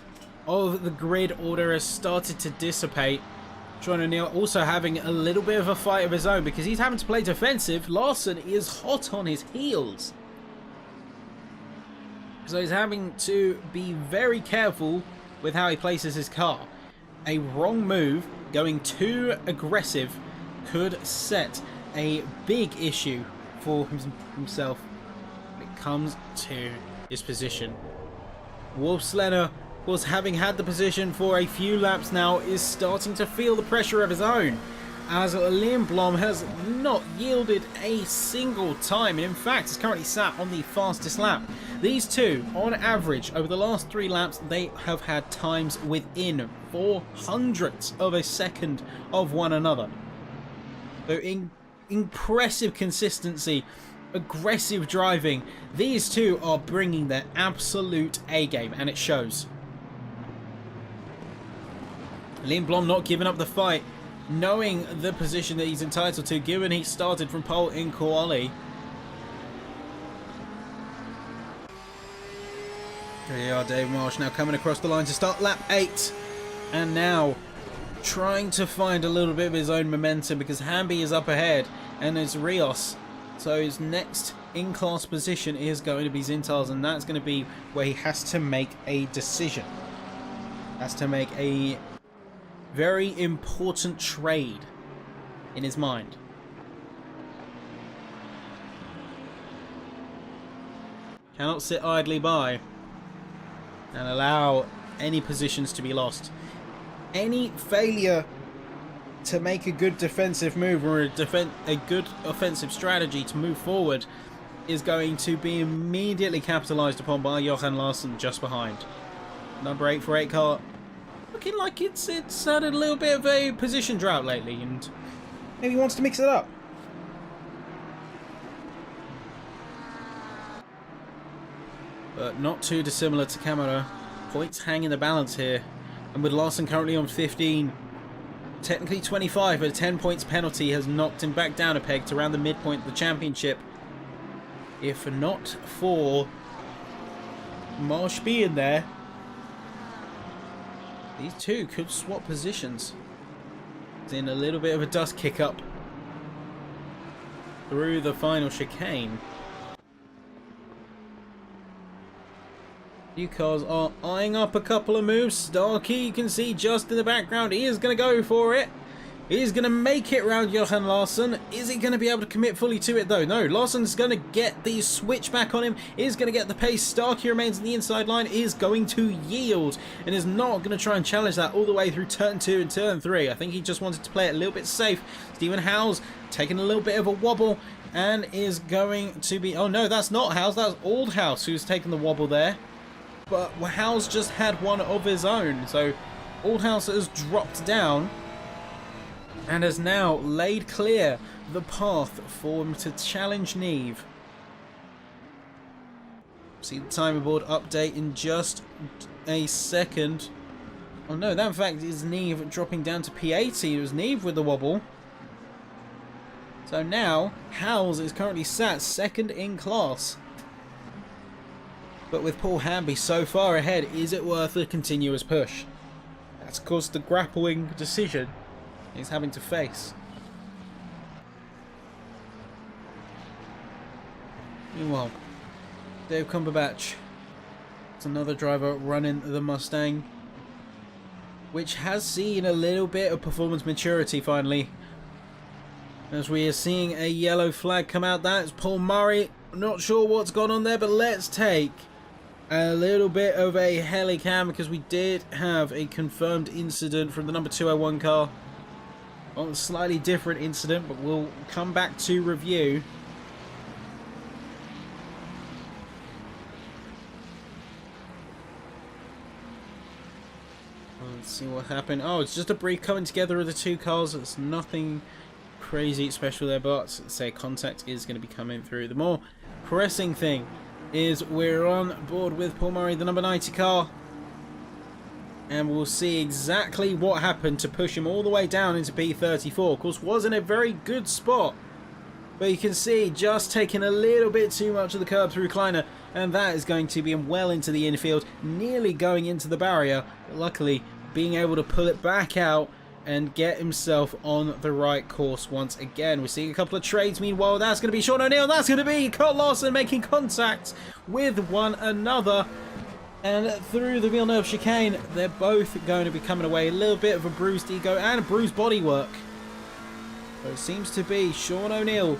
of the grid order has started to dissipate. Sean O'Neill also having a little bit of a fight of his own because he's having to play defensive. Larson is hot on his heels. So he's having to be very careful with how he places his car. A wrong move, going too aggressive, could set a big issue for himself when it comes to his position. Wolfslener, was having had the position for a few laps now, is starting to feel the pressure of his own, as Liam Blom has not yielded a single time, and in fact is currently sat on the fastest lap. These two, on average, over the last 3 laps, they have had times within 0.04 of a second of one another. So impressive consistency, aggressive driving. These two are bringing their absolute A game, and it shows. Liam Blom not giving up the fight, knowing the position that he's entitled to, given he started from pole in quali. There you are, Dave Marsh now coming across the line to start lap 8. And now trying to find a little bit of his own momentum because Hamby is up ahead and it's Rios. So his next in-class position is going to be Zintal's, and that's going to be where he has to make a decision. Has to make a very important trade in his mind. Cannot sit idly by and allow any positions to be lost. Any failure to make a good defensive move or a good offensive strategy to move forward is going to be immediately capitalized upon by Johan Larsson just behind. Number 8 for 8 car. Looking like it's had a little bit of a position drought lately, and maybe wants to mix it up. But not too dissimilar to Camaro. Points hang in the balance here, and with Larson currently on 15, technically 25, but a 10 points penalty has knocked him back down a peg to around the midpoint of the championship. If not for Marsh being there, these two could swap positions. It's in a little bit of a dust kick up through the final chicane. Few cars are eyeing up a couple of moves. Starkey, you can see just in the background, he is going to go for it. He is going to make it round Johan Larsson. Is he going to be able to commit fully to it though? No, Larsson's going to get the switch back on him. Is going to get the pace. Starkey remains on the inside line. Is going to yield and is not going to try and challenge that all the way through turn 2 and turn 3. I think he just wanted to play it a little bit safe. Stephen Howes taking a little bit of a wobble and is going to be... Oh no, that's not Howes. That's Aldhouse who's taking the wobble there. But Howes just had one of his own. So Aldhouse has dropped down and has now laid clear the path for him to challenge Neve. See the timer board update in just a second. Oh no, that in fact is Neve dropping down to P80. It was Neve with the wobble. So now Howes is currently sat second in class. But with Paul Hamby so far ahead, is it worth a continuous push? That's of course the grappling decision he's having to face. Meanwhile, Dave Cumberbatch, it's another driver running the Mustang, which has seen a little bit of performance maturity finally. As we are seeing a yellow flag come out, that's Paul Murray. I'm not sure what's gone on there, but let's take a little bit of a helicam because we did have a confirmed incident from the number 201 car. Well, a slightly different incident, but we'll come back to review. Let's see what happened. Oh, it's just a brief coming together of the two cars. It's nothing crazy special there, but say contact is going to be coming through. The more pressing thing is we're on board with Paul Murray, the number 90 car, and we'll see exactly what happened to push him all the way down into P34. Of course, wasn't a very good spot, but you can see just taking a little bit too much of the curb through Kleiner, and that is going to be well into the infield, nearly going into the barrier, but luckily being able to pull it back out and get himself on the right course once again. We're seeing a couple of trades. Meanwhile, that's going to be Sean O'Neill. That's going to be Kurt Larson making contact with one another. And through the Villeneuve chicane, they're both going to be coming away. A little bit of a bruised ego and a bruised bodywork. So it seems to be Sean O'Neill,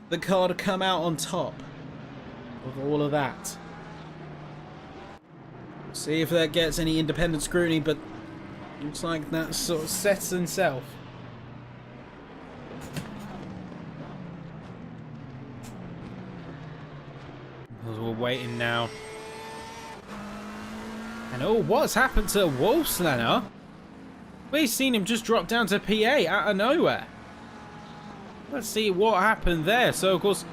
the car to come out on top of all of that. We'll see if that gets any independent scrutiny, but looks like that sort of sets himself. Because we're waiting now. And oh, what's happened to Wolfslander? We've seen him just drop down to PA out of nowhere. Let's see what happened there. So, of course,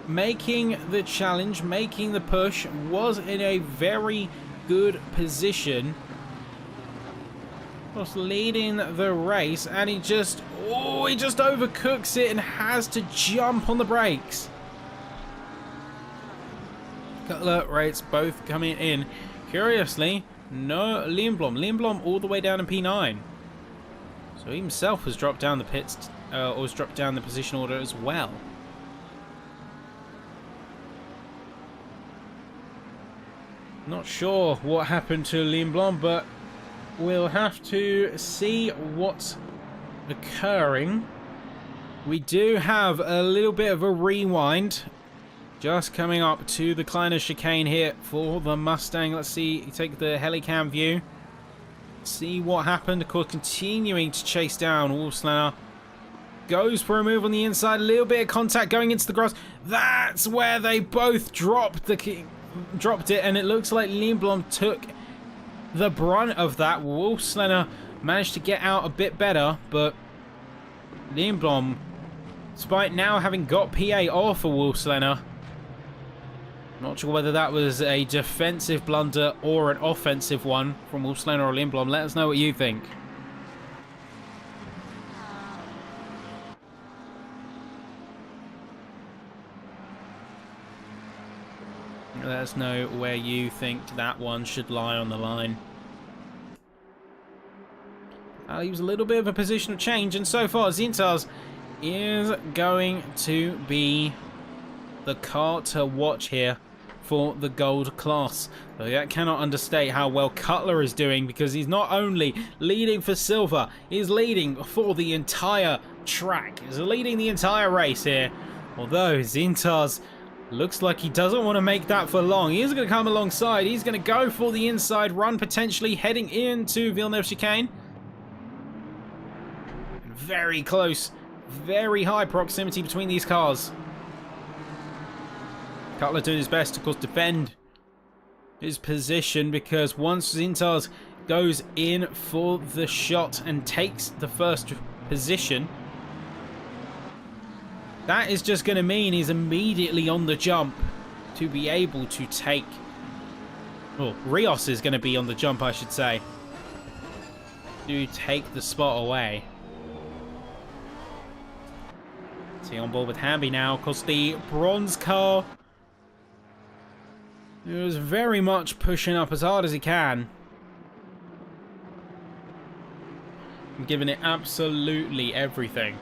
making the challenge, making the push, was in a very good position. Was leading the race, and he just overcooks it and has to jump on the brakes. Alert rates both coming in. Curiously, no Lindblom. Lindblom all the way down in P9. So he himself has dropped down the pits, or has dropped down the position order as well. Not sure what happened to Lindblom, but we'll have to see what's occurring. We do have a little bit of a rewind. Just coming up to the Kleiner chicane here for the Mustang. Let's see, take the helicam view. See what happened. Of course, continuing to chase down Wolfslander. Goes for a move on the inside. A little bit of contact going into the grass. That's where they both dropped it, and it looks like Lindblom took the brunt of that. Wolfslander managed to get out a bit better, but Lindblom, despite now having got PA off of Wolfslander, not sure whether that was a defensive blunder or an offensive one from Wolfslander or Lindblom. Let us know what you think. Let us know where you think that one should lie on the line. Leaves a little bit of a positional change, and so far Zintas is going to be the car to watch here for the gold class. So that cannot understate how well Cutler is doing, because he's not only leading for silver, he's leading for the entire track. He's leading the entire race here. Although Zintas looks like he doesn't want to make that for long. He is going to come alongside. He's going to go for the inside run, potentially heading into Villeneuve chicane. Very close, very high proximity between these cars. Cutler doing his best to, of course, defend his position, because once Zintas goes in for the shot and takes the first position, that is just going to mean he's immediately on the jump to be able to take... Well, Rios is going to be on the jump, I should say, to take the spot away. See, on board with Hamby now. Of course, the bronze car is very much pushing up as hard as he can. And giving it absolutely everything.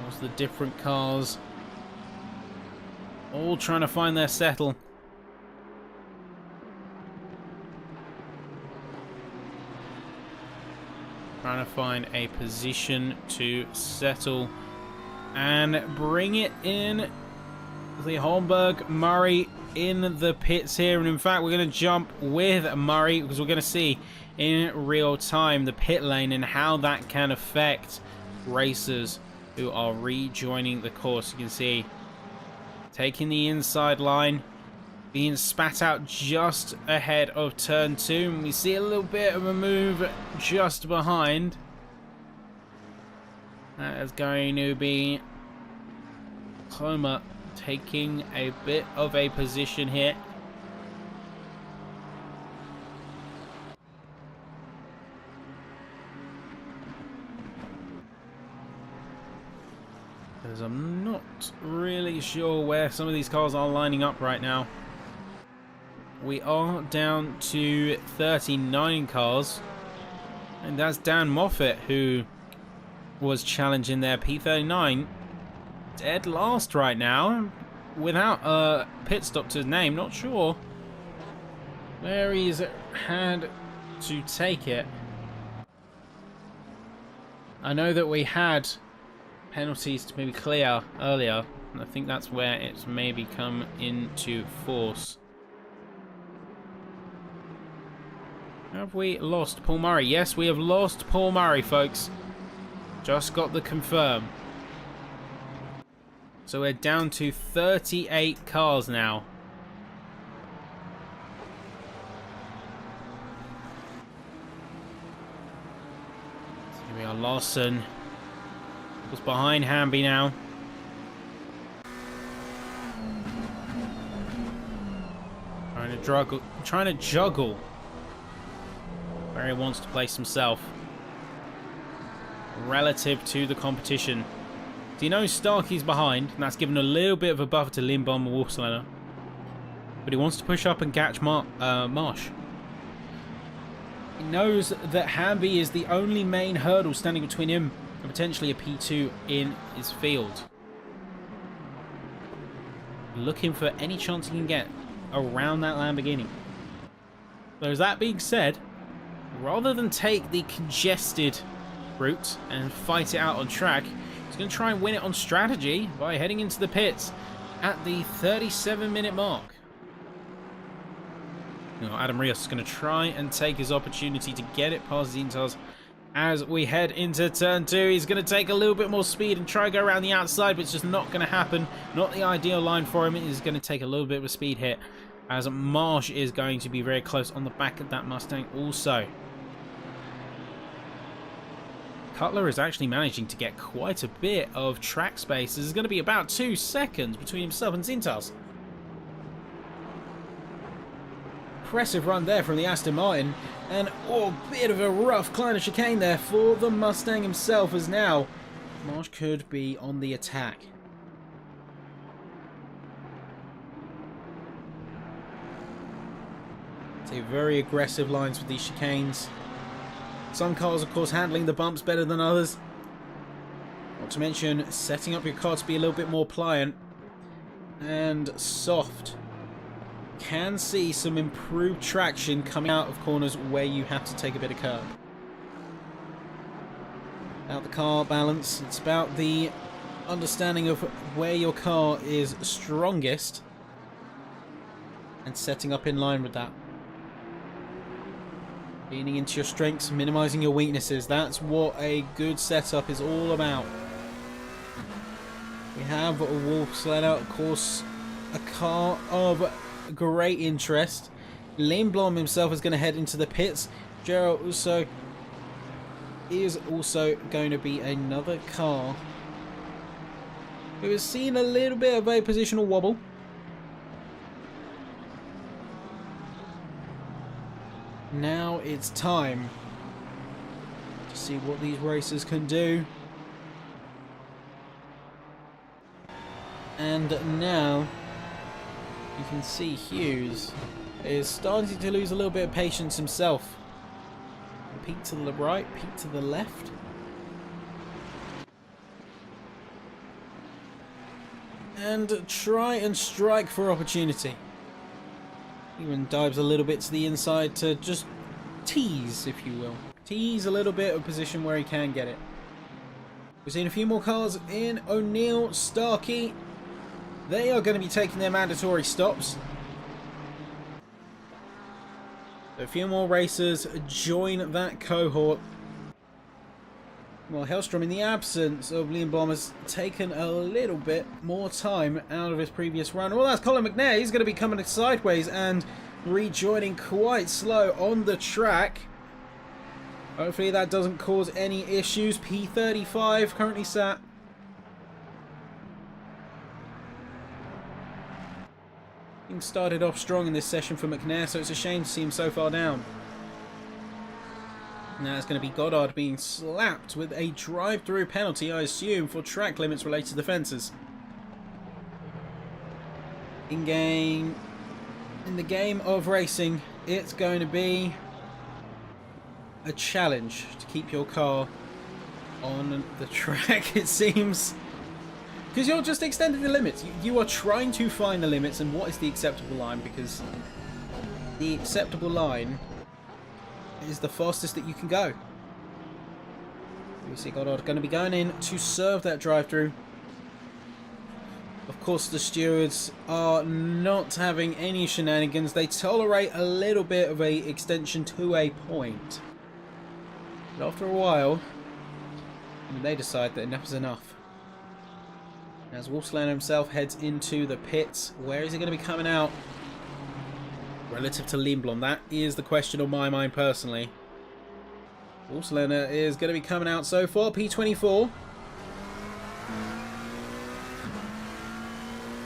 What's the different cars? All trying to find their settle. Trying to find a position to settle and bring it in. The Holmberg Murray in the pits here, and in fact we're going to jump with Murray because we're going to see in real time the pit lane and how that can affect racers who are rejoining the course. You can see taking the inside line, being spat out just ahead of turn 2, and we see a little bit of a move just behind. That is going to be Homer taking a bit of a position here. Because I'm not really sure where some of these cars are lining up right now. We are down to 39 cars. And that's Dan Moffat, who was challenging their P39. Dead last right now, without a pit stop to his name. Not sure where he's had to take it. I know that we had penalties to maybe clear earlier, and I think that's where it's maybe come into force. Have we lost Paul Murray? Yes, we have lost Paul Murray, folks. Just got the confirm. So we're down to 38 cars now. So here we are, Lawson was behind Hamby now. Trying to juggle where he wants to place himself relative to the competition. So he knows Starkey's behind, and that's given a little bit of a buffer to Lindblom and Wolfslander. But he wants to push up and catch Marsh. He knows that Hamby is the only main hurdle standing between him and potentially a P2 in his field. Looking for any chance he can get around that Lamborghini. So as that being said, rather than take the congested route and fight it out on track, he's going to try and win it on strategy by heading into the pits at the 37-minute mark. Now, Adam Rios is going to try and take his opportunity to get it past Zintas as we head into turn 2. He's going to take a little bit more speed and try and go around the outside, but it's just not going to happen. Not the ideal line for him. It is going to take a little bit of a speed hit as Marsh is going to be very close on the back of that Mustang also. Cutler is actually managing to get quite a bit of track space. This is going to be about 2 seconds between himself and Zintas. Impressive run there from the Aston Martin. And a bit of a rough climb of chicane there for the Mustang himself, as now Marsh could be on the attack. So very aggressive lines with these chicanes. Some cars, of course, handling the bumps better than others. Not to mention setting up your car to be a little bit more pliant and soft. Can see some improved traction coming out of corners where you have to take a bit of curb. About the car balance, it's about the understanding of where your car is strongest and setting up in line with that. Leaning into your strengths, minimizing your weaknesses. That's what a good setup is all about. We have a Wolfslander, of course, a car of great interest. Lindblom himself is going to head into the pits. Gerald also is also going to be another car who has seen a little bit of a positional wobble. Now it's time to see what these racers can do. And now you can see Hughes is starting to lose a little bit of patience himself. Peek to the right, peek to the left. And try and strike for opportunity. Even dives a little bit to the inside to just tease, if you will. Tease a little bit of position where he can get it. We're seeing a few more cars in. O'Neill, Starkey. They are going to be taking their mandatory stops. So a few more racers join that cohort. Well, Hellstrom, in the absence of Liam Blom, has taken a little bit more time out of his previous run. Well, that's Colin McNair. He's going to be coming sideways and rejoining quite slow on the track. Hopefully that doesn't cause any issues. P35 currently sat. Things started off strong in this session for McNair, so it's a shame to see him so far down. Now it's going to be Goddard being slapped with a drive-through penalty, I assume, for track limits related to the fences. In the game of racing, it's going to be a challenge to keep your car on the track, it seems. Because you're just extending the limits. You are trying to find the limits and what is the acceptable line, because the acceptable line is the fastest that you can go. We see Goddard going to be going in to serve that drive-through. Of course, the stewards are not having any shenanigans. They tolerate a little bit of a extension to a point. But after a while, they decide that enough is enough. As Wolfslander himself heads into the pits, where is he going to be coming out? Relative to Lindblom, that is the question on my mind personally. Wolfslander is going to be coming out so far, P24.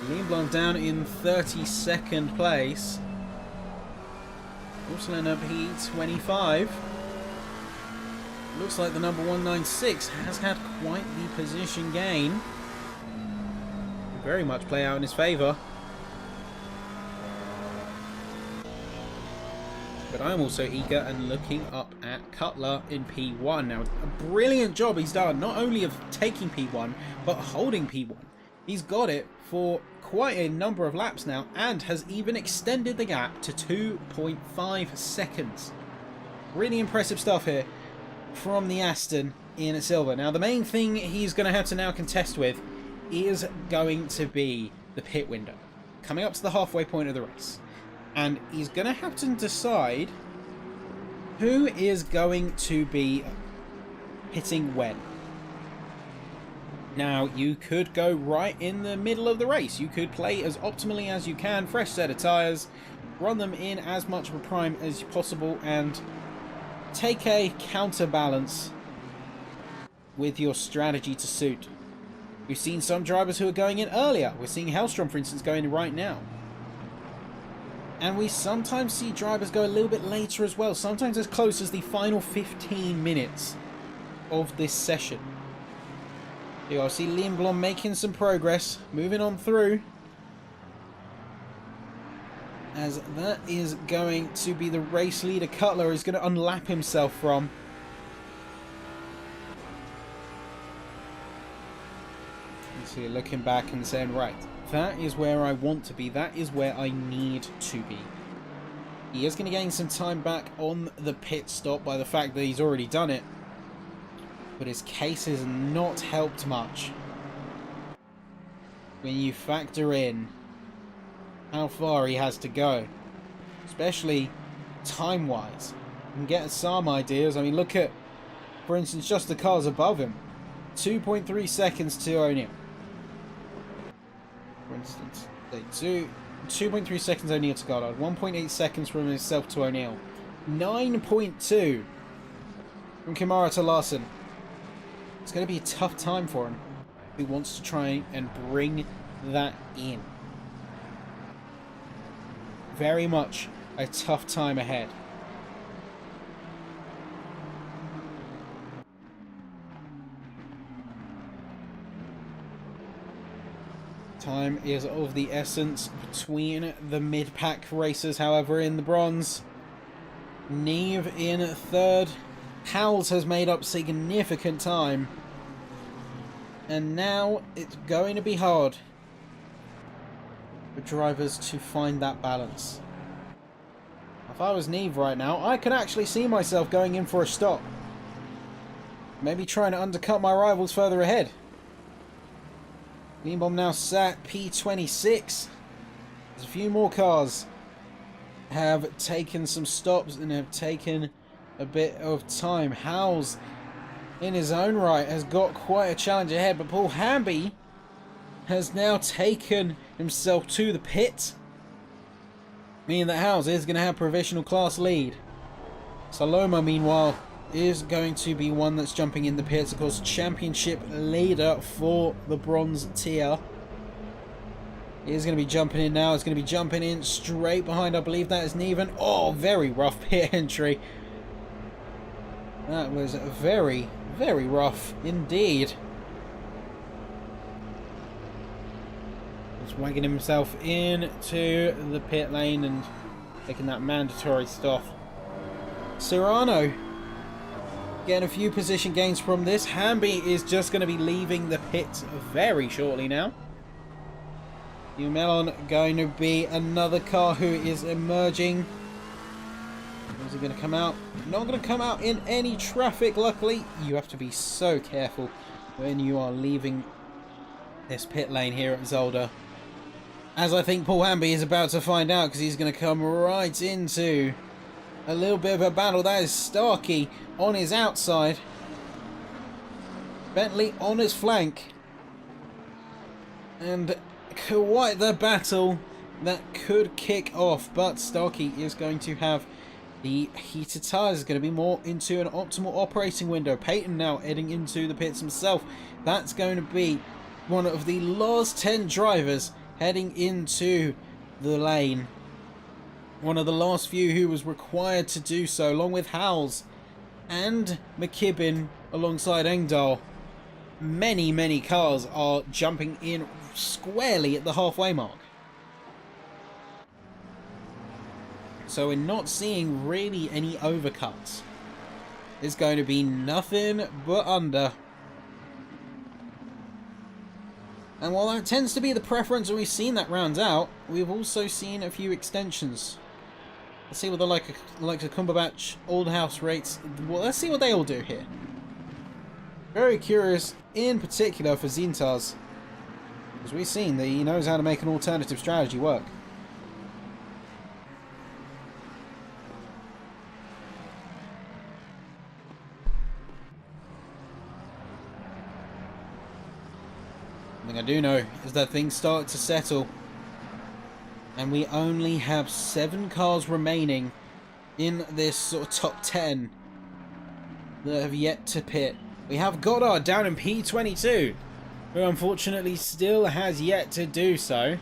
Lindblom down in 32nd place. Wolfslander P25. Looks like the number 196 has had quite the position gain. Very much play out in his favour. But I'm also eager and looking up at Cutler in P1. Now, a brilliant job he's done, not only of taking P1, but holding P1. He's got it for quite a number of laps now, and has even extended the gap to 2.5 seconds. Really impressive stuff here from the Aston in silver. Now, the main thing he's going to have to now contest with is going to be the pit window, coming up to the halfway point of the race. And he's going to have to decide who is going to be hitting when. Now, you could go right in the middle of the race. You could play as optimally as you can, fresh set of tyres, run them in as much of a prime as possible, and take a counterbalance with your strategy to suit. We've seen some drivers who are going in earlier. We're seeing Hellstrom, for instance, going in right now. And we sometimes see drivers go a little bit later as well, sometimes as close as the final 15 minutes of this session. Here I see Liam Blom making some progress, moving on through. As that is going to be the race leader. Cutler is going to unlap himself from. So you're looking back and saying, right, that is where I want to be. That is where I need to be. He is going to gain some time back on the pit stop by the fact that he's already done it. But his case is not helped much when you factor in how far he has to go. Especially time-wise. You can get some ideas. I mean, look at, for instance, just the cars above him. 2.3 seconds to O'Neill. For instance, 2.3 seconds O'Neill to Goddard, 1.8 seconds from himself to O'Neill, 9.2 from Kimara to Larson. It's going to be a tough time for him if he wants to try and bring that in. Very much a tough time ahead. Time is of the essence between the mid-pack racers, however, in the bronze. Neve in third. Howells has made up significant time. And now it's going to be hard for drivers to find that balance. If I was Neve right now, I could actually see myself going in for a stop. maybe trying to undercut my rivals further ahead. Beam Bomb now sat P26. There's a few more cars have taken some stops and have taken a bit of time. Howes, in his own right, has got quite a challenge ahead, but Paul Hamby has now taken himself to the pit, meaning that Howes is going to have provisional class lead. Saloma, meanwhile, is going to be one that's jumping in the pits. Of course, championship leader for the bronze tier. He is going to be jumping in now. It's going to be jumping in straight behind. I believe that is Neven. Oh, very rough pit entry. That was very, very rough indeed. Just wagging himself into the pit lane and taking that mandatory stop. Serrano getting a few position gains from this. Hamby is just going to be leaving the pit very shortly now. New Melon going to be another car who is emerging. Is he going to come out? Not going to come out in any traffic, luckily. You have to be so careful when you are leaving this pit lane here at Zolder. As I think Paul Hamby is about to find out, because he's going to come right into a little bit of a battle. That is Starkey on his outside. Bentley on his flank. And quite the battle that could kick off, but Starkey is going to have the heated tyres. Is going to be more into an optimal operating window. Peyton now heading into the pits himself. That's going to be one of the last 10 drivers heading into the lane. One of the last few who was required to do so, along with Howes and McKibbin alongside Engdahl. Many, many cars are jumping in squarely at the halfway mark. So we're not seeing really any overcuts. It's going to be nothing but under. And while that tends to be the preference and we've seen that round out, we've also seen a few extensions. Let's see what the like of Cumberbatch, Old House rates. Well, let's see what they all do here. Very curious, in particular for Zintas, because we've seen that he knows how to make an alternative strategy work. One thing I do know is that things start to settle, and we only have 7 cars remaining in this sort of top 10 that have yet to pit. We have Goddard down in P22, who unfortunately still has yet to do so,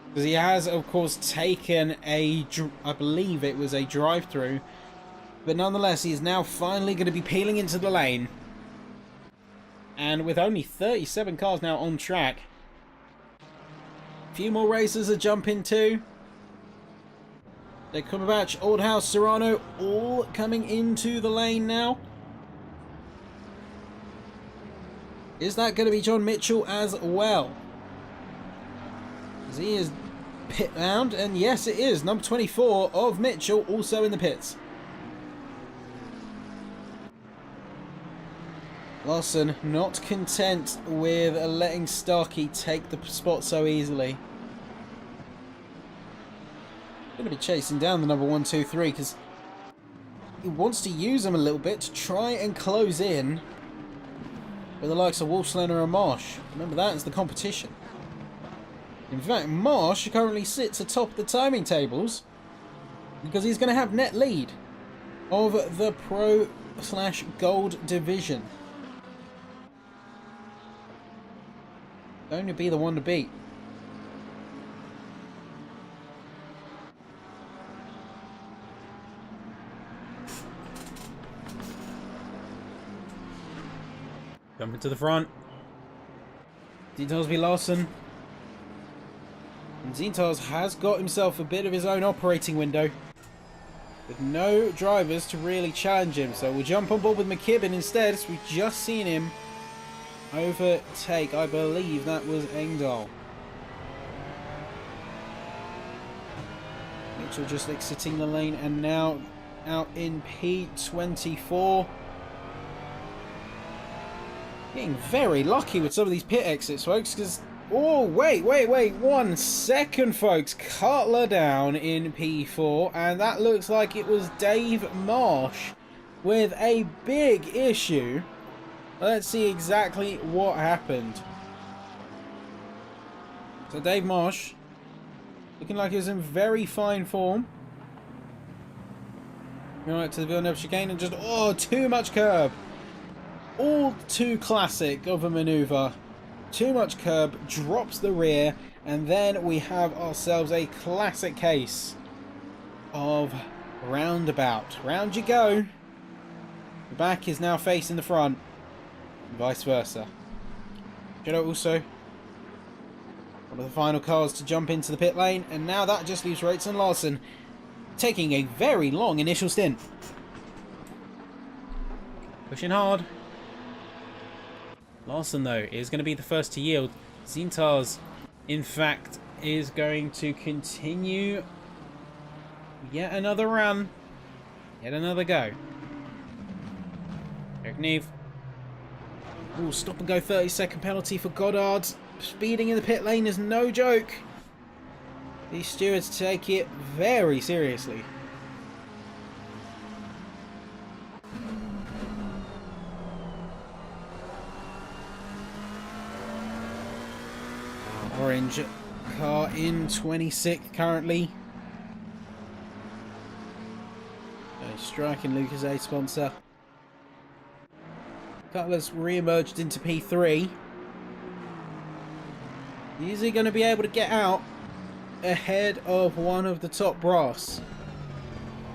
because he has of course taken a, I believe it was a drive-through, but nonetheless he is now finally going to be peeling into the lane. And with only 37 cars now on track, a few more racers to jump into. They Cumberbatch, Old House, Serrano, all coming into the lane now. Is that going to be John Mitchell as well? As he is pit bound, and yes it is, number 24 of Mitchell also in the pits. Lawson not content with letting Starkey take the spot so easily. Going to be chasing down the number 1, 2, 3 because he wants to use them a little bit to try and close in with the likes of Wolfslander and Marsh. Remember, that is the competition. In fact, Marsh currently sits atop the timing tables because he's going to have net lead of the Pro/Gold division. Going to be the one to beat. Jumping to the front. Zintas v Larson. And Zintas has got himself a bit of his own operating window, with no drivers to really challenge him. So we'll jump on board with McKibbin instead. So we've just seen him overtake, I believe that was Engdahl. Mitchell just exiting the lane, and now out in P24. Getting very lucky with some of these pit exits, folks, because... Oh, wait, 1 second, folks. Cutler down in P4, and that looks like it was Dave Marsh with a big issue. Let's see exactly what happened. So Dave Marsh, looking like he was in very fine form. Going right to the Villeneuve chicane and just, oh, too much curb. All too classic of a maneuver. Too much curb, drops the rear, and then we have ourselves a classic case of roundabout. Round you go. The back is now facing the front, and vice versa. Joe also one of the final cars to jump into the pit lane, and now that just leaves Rhodes and Larson taking a very long initial stint. Pushing hard. Larson, though, is going to be the first to yield. Zintas, in fact, is going to continue yet another run. Yet another go. Eric Neve. Ooh, stop and go 30-second penalty for Goddard. Speeding in the pit lane is no joke. These stewards take it very seriously. Orange car in 26th currently. Striking Lucas A sponsor. Cutler's re-emerged into P3. Is he going to be able to get out ahead of one of the top brass?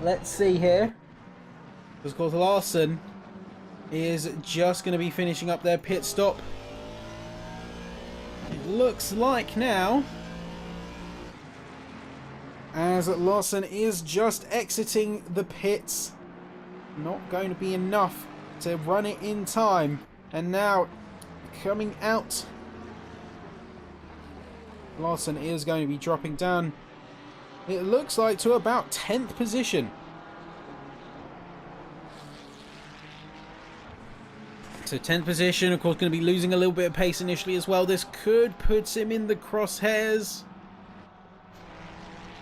Let's see here. Because, of course, Larson is just going to be finishing up their pit stop. It looks like now, as Larson is just exiting the pits, not going to be enough to run it in time. And now, coming out, Larson is going to be dropping down, it looks like, to about 10th position. So 10th position, of course, going to be losing a little bit of pace initially as well. This could put him in the crosshairs.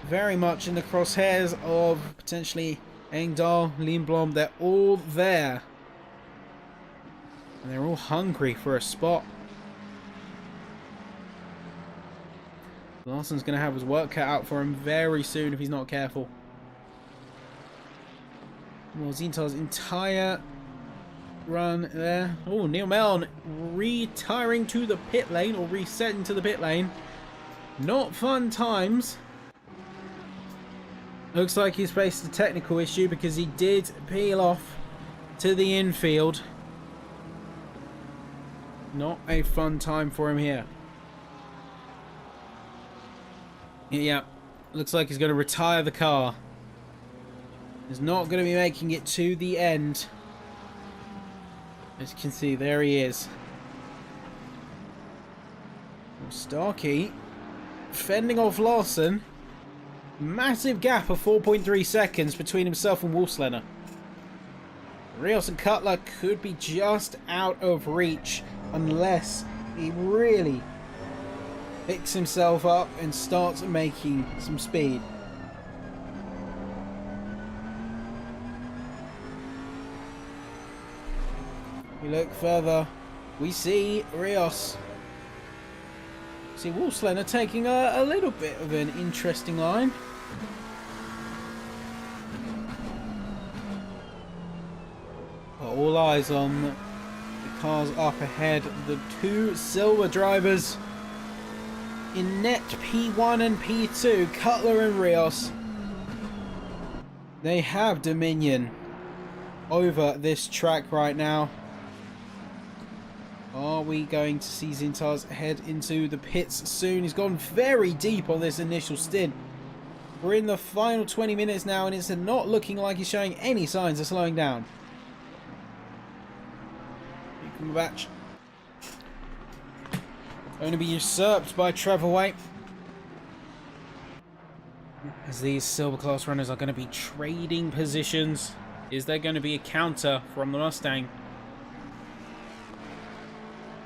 Very much in the crosshairs of potentially Engdahl, Lindblom. They're all there. And they're all hungry for a spot. Larson's going to have his work cut out for him very soon if he's not careful. Well, Zintar's entire run there. Oh, Neil Mellon retiring to the pit lane, or resetting to the pit lane. Not fun times. Looks like he's faced a technical issue because he did peel off to the infield. Not a fun time for him here. Yeah, looks like he's going to retire the car. He's not going to be making it to the end. As you can see, there he is. Starkey fending off Larson. Massive gap of 4.3 seconds between himself and Wolfslener. Rios and Cutler could be just out of reach unless he really picks himself up and starts making some speed. We look further, we see Rios. See Wolfslener taking a little bit of an interesting line. All eyes on the cars up ahead. The two silver drivers in net P1 and P2, Cutler and Rios. They have dominion over this track right now. Are we going to see Zintas head into the pits soon? He's gone very deep on this initial stint. We're in the final 20 minutes now, and it's not looking like he's showing any signs of slowing down. Batch going to be usurped by Trevor White. as these silver class runners are going to be trading positions. Is there going to be a counter from the Mustang?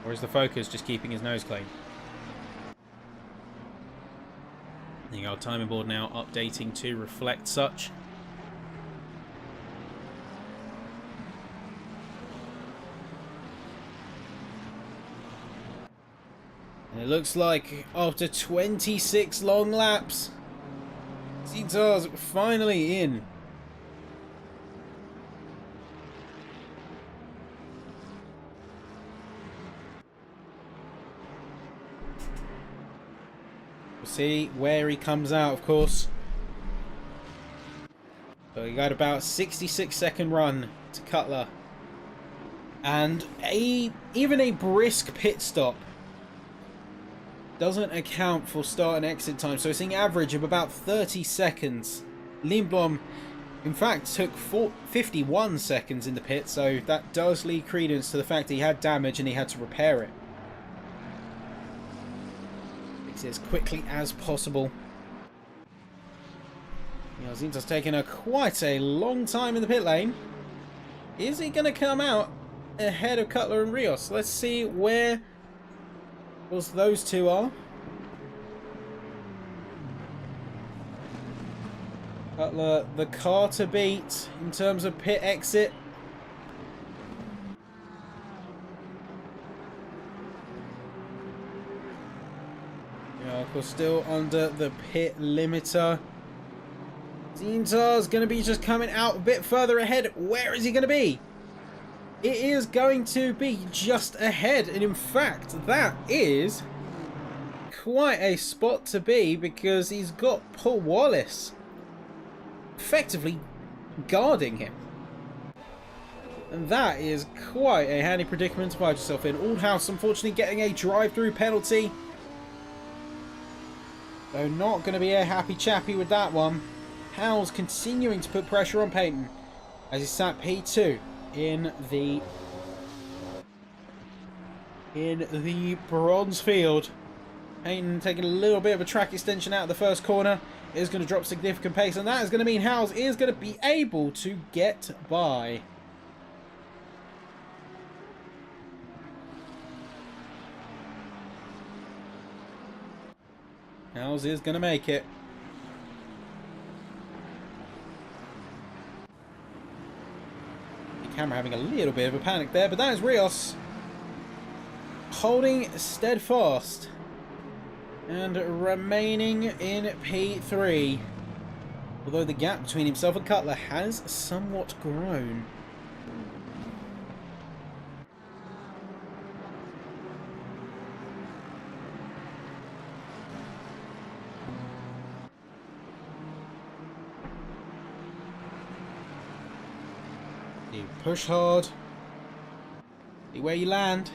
Or is the Focus just keeping his nose clean? There you go, timing board now updating to reflect such. And it looks like after 26 long laps, Zolder's finally in. We'll see where he comes out, of course. So he got about a 66-second run to Cutler. And even a brisk pit stop doesn't account for start and exit time. So it's an average of about 30 seconds. Lindblom, in fact, took 51 seconds in the pit. So that does lead credence to the fact that he had damage and he had to repair it. Fix it as quickly as possible. Zolder's taken quite a long time in the pit lane. Is he going to come out ahead of Cutler and Rios? Let's see where those two are. Cutler, the car to beat in terms of pit exit. Of course, still under the pit limiter. Zolder's going to be just coming out a bit further ahead. Where is he going to be? It is going to be just ahead. And in fact, that is quite a spot to be because he's got Paul Wallace effectively guarding him. And that is quite a handy predicament to find yourself in. Aldhouse, unfortunately, getting a drive-through penalty. So not going to be a happy chappy with that one. Howell's continuing to put pressure on Payton as he sat P2 in the bronze field. Payton taking a little bit of a track extension out of the first corner. Is going to drop significant pace, and that is going to mean Howells is going to be able to get by. Howells is going to make it. The camera having a little bit of a panic there, but that is Rios holding steadfast and remaining in P3. Although the gap between himself and Cutler has somewhat grown. You push hard. See where you land.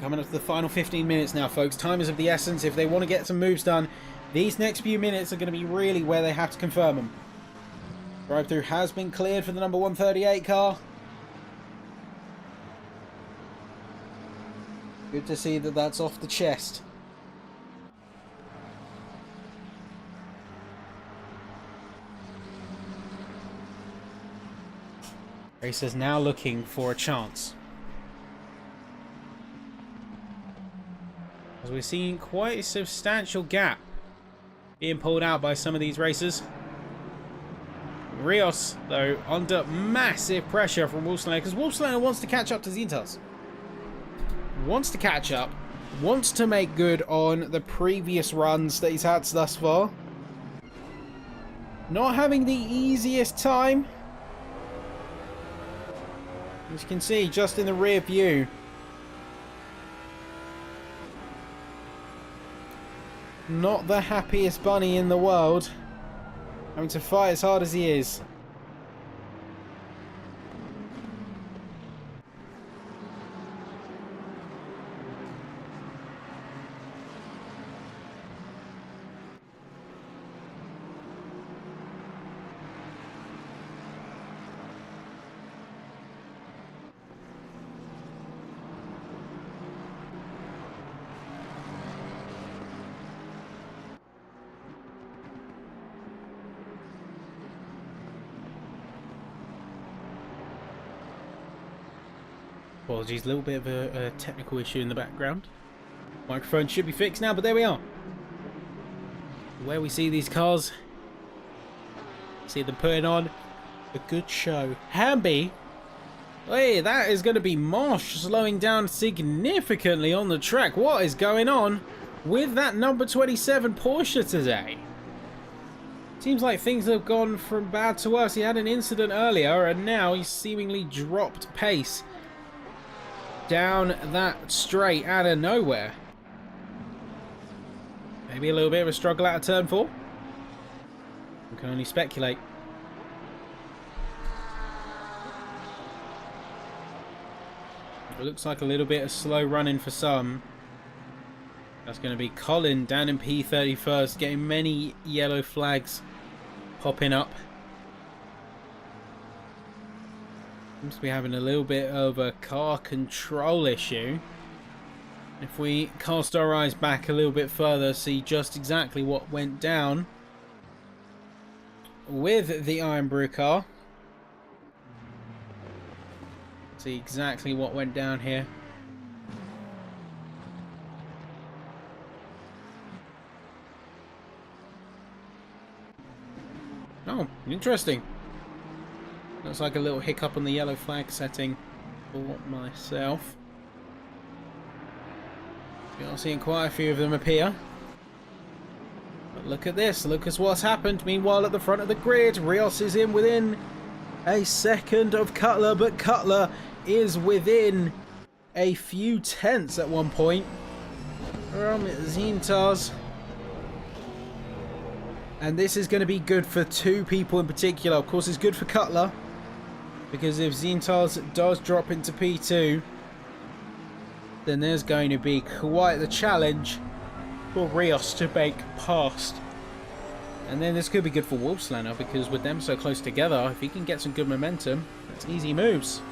Coming up to the final 15 minutes now, folks. Time is of the essence. If they want to get some moves done, these next few minutes are going to be really where they have to confirm them. Drive-through has been cleared for the number 138 car. Good to see that that's off the chest. Racers now looking for a chance. As we're seeing quite a substantial gap being pulled out by some of these racers. Rios, though, under massive pressure from Wolfslayer, because Wolfslayer wants to catch up to Zintas. Wants to catch up. Wants to make good on the previous runs that he's had thus far. Not having the easiest time. As you can see, just in the rear view. Not the happiest bunny in the world. Having to fight as hard as he is. Apologies, a little bit of a technical issue in the background. Microphone should be fixed now, but there we are. Where we see these cars, see them putting on a good show. Hamby, hey, that is going to be Mosh slowing down significantly on the track. What is going on with that number 27 Porsche today? Seems like things have gone from bad to worse. He had an incident earlier, and now he's seemingly dropped pace down that straight out of nowhere. Maybe a little bit of a struggle out of turn 4. We can only speculate. It looks like a little bit of slow running for some. That's going to be Colin down in P31st, getting many yellow flags popping up. Seems to be having a little bit of a car control issue. If we cast our eyes back a little bit further, see just exactly what went down with the Iron Brew car. See exactly what went down here. Oh, interesting. Looks like a little hiccup on the yellow flag setting for myself. We are seeing quite a few of them appear. But look at this. Look at what's happened. Meanwhile, at the front of the grid, Rios is in within a second of Cutler, but Cutler is within a few tenths at one point from Zintas. And this is going to be good for two people in particular. Of course, it's good for Cutler, because if Zintas does drop into P2, then there's going to be quite the challenge for Rios to make past. And then this could be good for Wolfslander, because with them so close together, if he can get some good momentum, that's easy moves.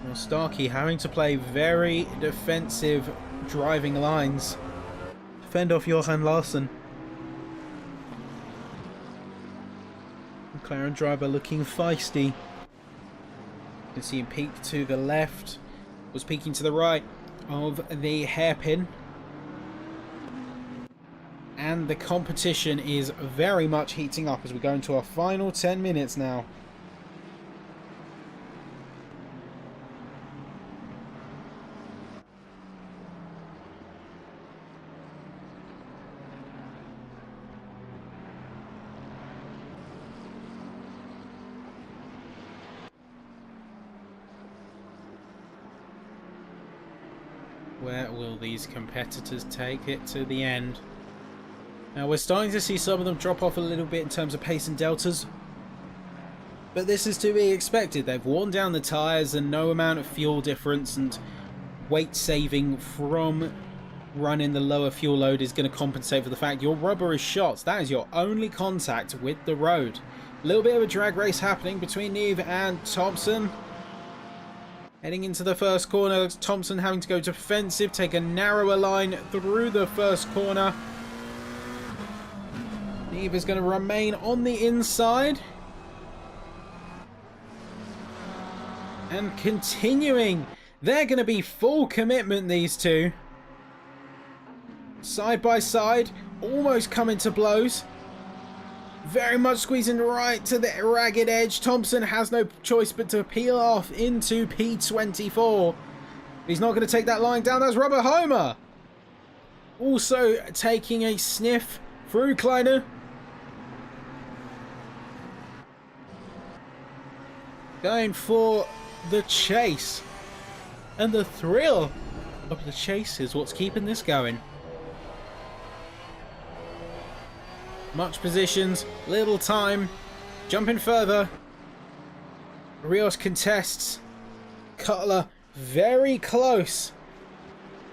Well, Starkey having to play very defensive driving lines. Fend off Johan Larsson. McLaren driver looking feisty. You can see him peek to the left. Was peeking to the right of the hairpin. And the competition is very much heating up as we go into our final 10 minutes now. Where will these competitors take it to the end? Now we're starting to see some of them drop off a little bit in terms of pace and deltas. But this is to be expected. They've worn down the tyres, and no amount of fuel difference and weight saving from running the lower fuel load is going to compensate for the fact your rubber is shot. That is your only contact with the road. A little bit of a drag race happening between Neve and Thompson. Heading into the first corner, Thompson having to go defensive, take a narrower line through the first corner. Neve is going to remain on the inside. And continuing, they're going to be full commitment, these two. Side by side, almost coming to blows. Very much squeezing right to the ragged edge. Thompson has no choice but to peel off into P24. He's not going to take that line down. That's Robert Homer. Also taking a sniff through Kleiner. Going for the chase. And the thrill of the chase is what's keeping this going. Much positions, little time, jumping further. Rios contests. Cutler very close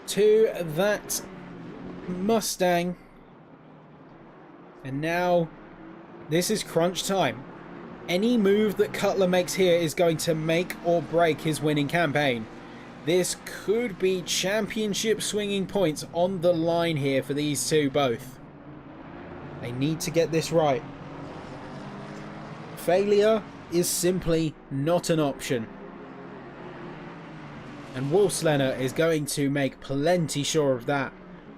to that Mustang. And now this is crunch time. Any move that Cutler makes here is going to make or break his winning campaign. This could be championship swinging points on the line here for these two both. They need to get this right. Failure is simply not an option. And Wolfslener is going to make plenty sure of that.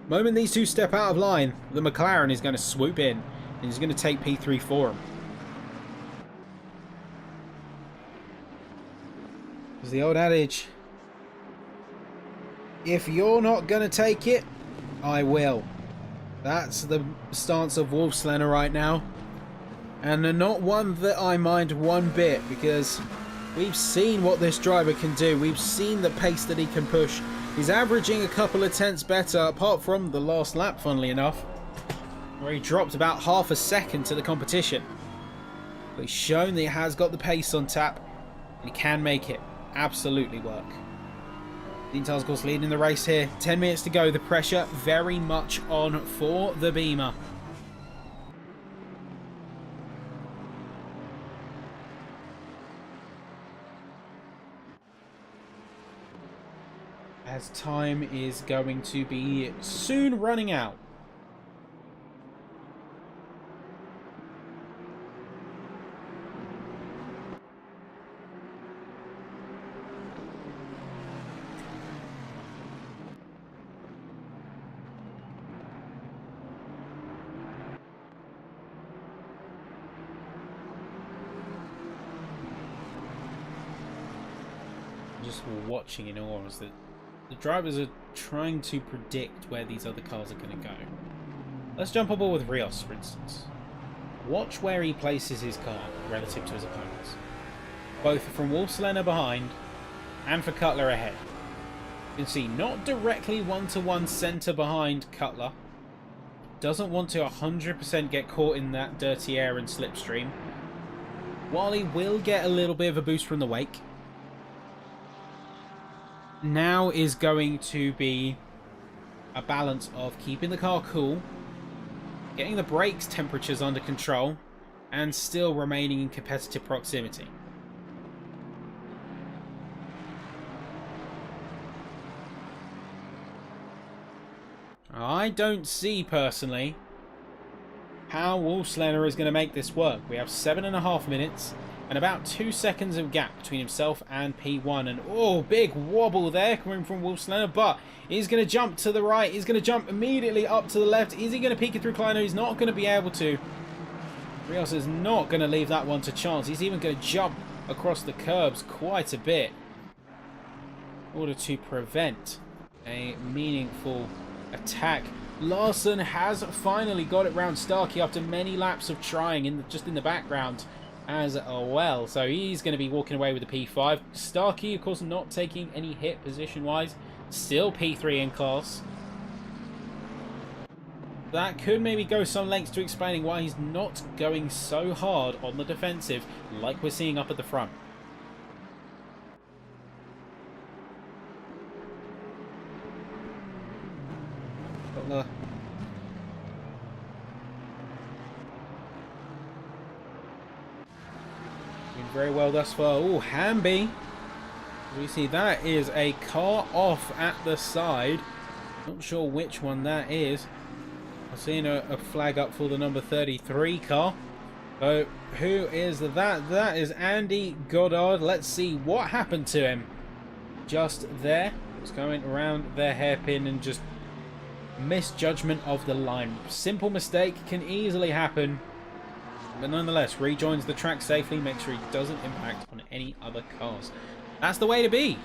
The moment these two step out of line, the McLaren is going to swoop in and he's going to take P3 for him. There's the old adage, if you're not going to take it, I will. That's the stance of Wolfslener right now. And not one that I mind one bit, because we've seen what this driver can do. We've seen the pace that he can push. He's averaging a couple of tenths better, apart from the last lap, funnily enough, where he dropped about half a second to the competition. But he's shown that he has got the pace on tap, and he can make it absolutely work. Details, of course, leading the race here. 10 minutes to go. The pressure very much on for the Beamer. As time is going to be soon running out. Just watching in awe as that the drivers are trying to predict where these other cars are going to go. Let's jump on board with Rios, for instance. Watch where he places his car relative to his opponents, both from Wolfslener behind and for Cutler ahead. You can see not directly one-to-one centre behind Cutler. Doesn't want to 100% get caught in that dirty air and slipstream. While he will get a little bit of a boost from the wake, now is going to be a balance of keeping the car cool, getting the brakes temperatures under control, and still remaining in competitive proximity. I don't see, personally, how Wolfslener is going to make this work. We have 7.5 minutes and about 2 seconds of gap between himself and P1. And oh, big wobble there coming from Wolfslener, but he's going to jump to the right. He's going to jump immediately up to the left. Is he going to peek it through Kleiner? He's not going to be able to. Rios is not going to leave that one to chance. He's even going to jump across the curbs quite a bit in order to prevent a meaningful attack. Larson has finally got it round Starkey after many laps of trying just in the background as well. So he's going to be walking away with the P5. Starkey, of course, not taking any hit position-wise. Still P3 in class. That could maybe go some lengths to explaining why he's not going so hard on the defensive like we're seeing up at the front. Butler. Doing very well thus far. Oh, Hamby. We see that is a car off at the side. Not sure which one that is. I'm seeing a flag up for the number 33 car. So who is that? That is Andy Goddard. Let's see what happened to him. Just there. It's going around their hairpin and just misjudgment of the line. Simple mistake can easily happen. But nonetheless, rejoins the track safely. Make sure he doesn't impact on any other cars. That's the way to be.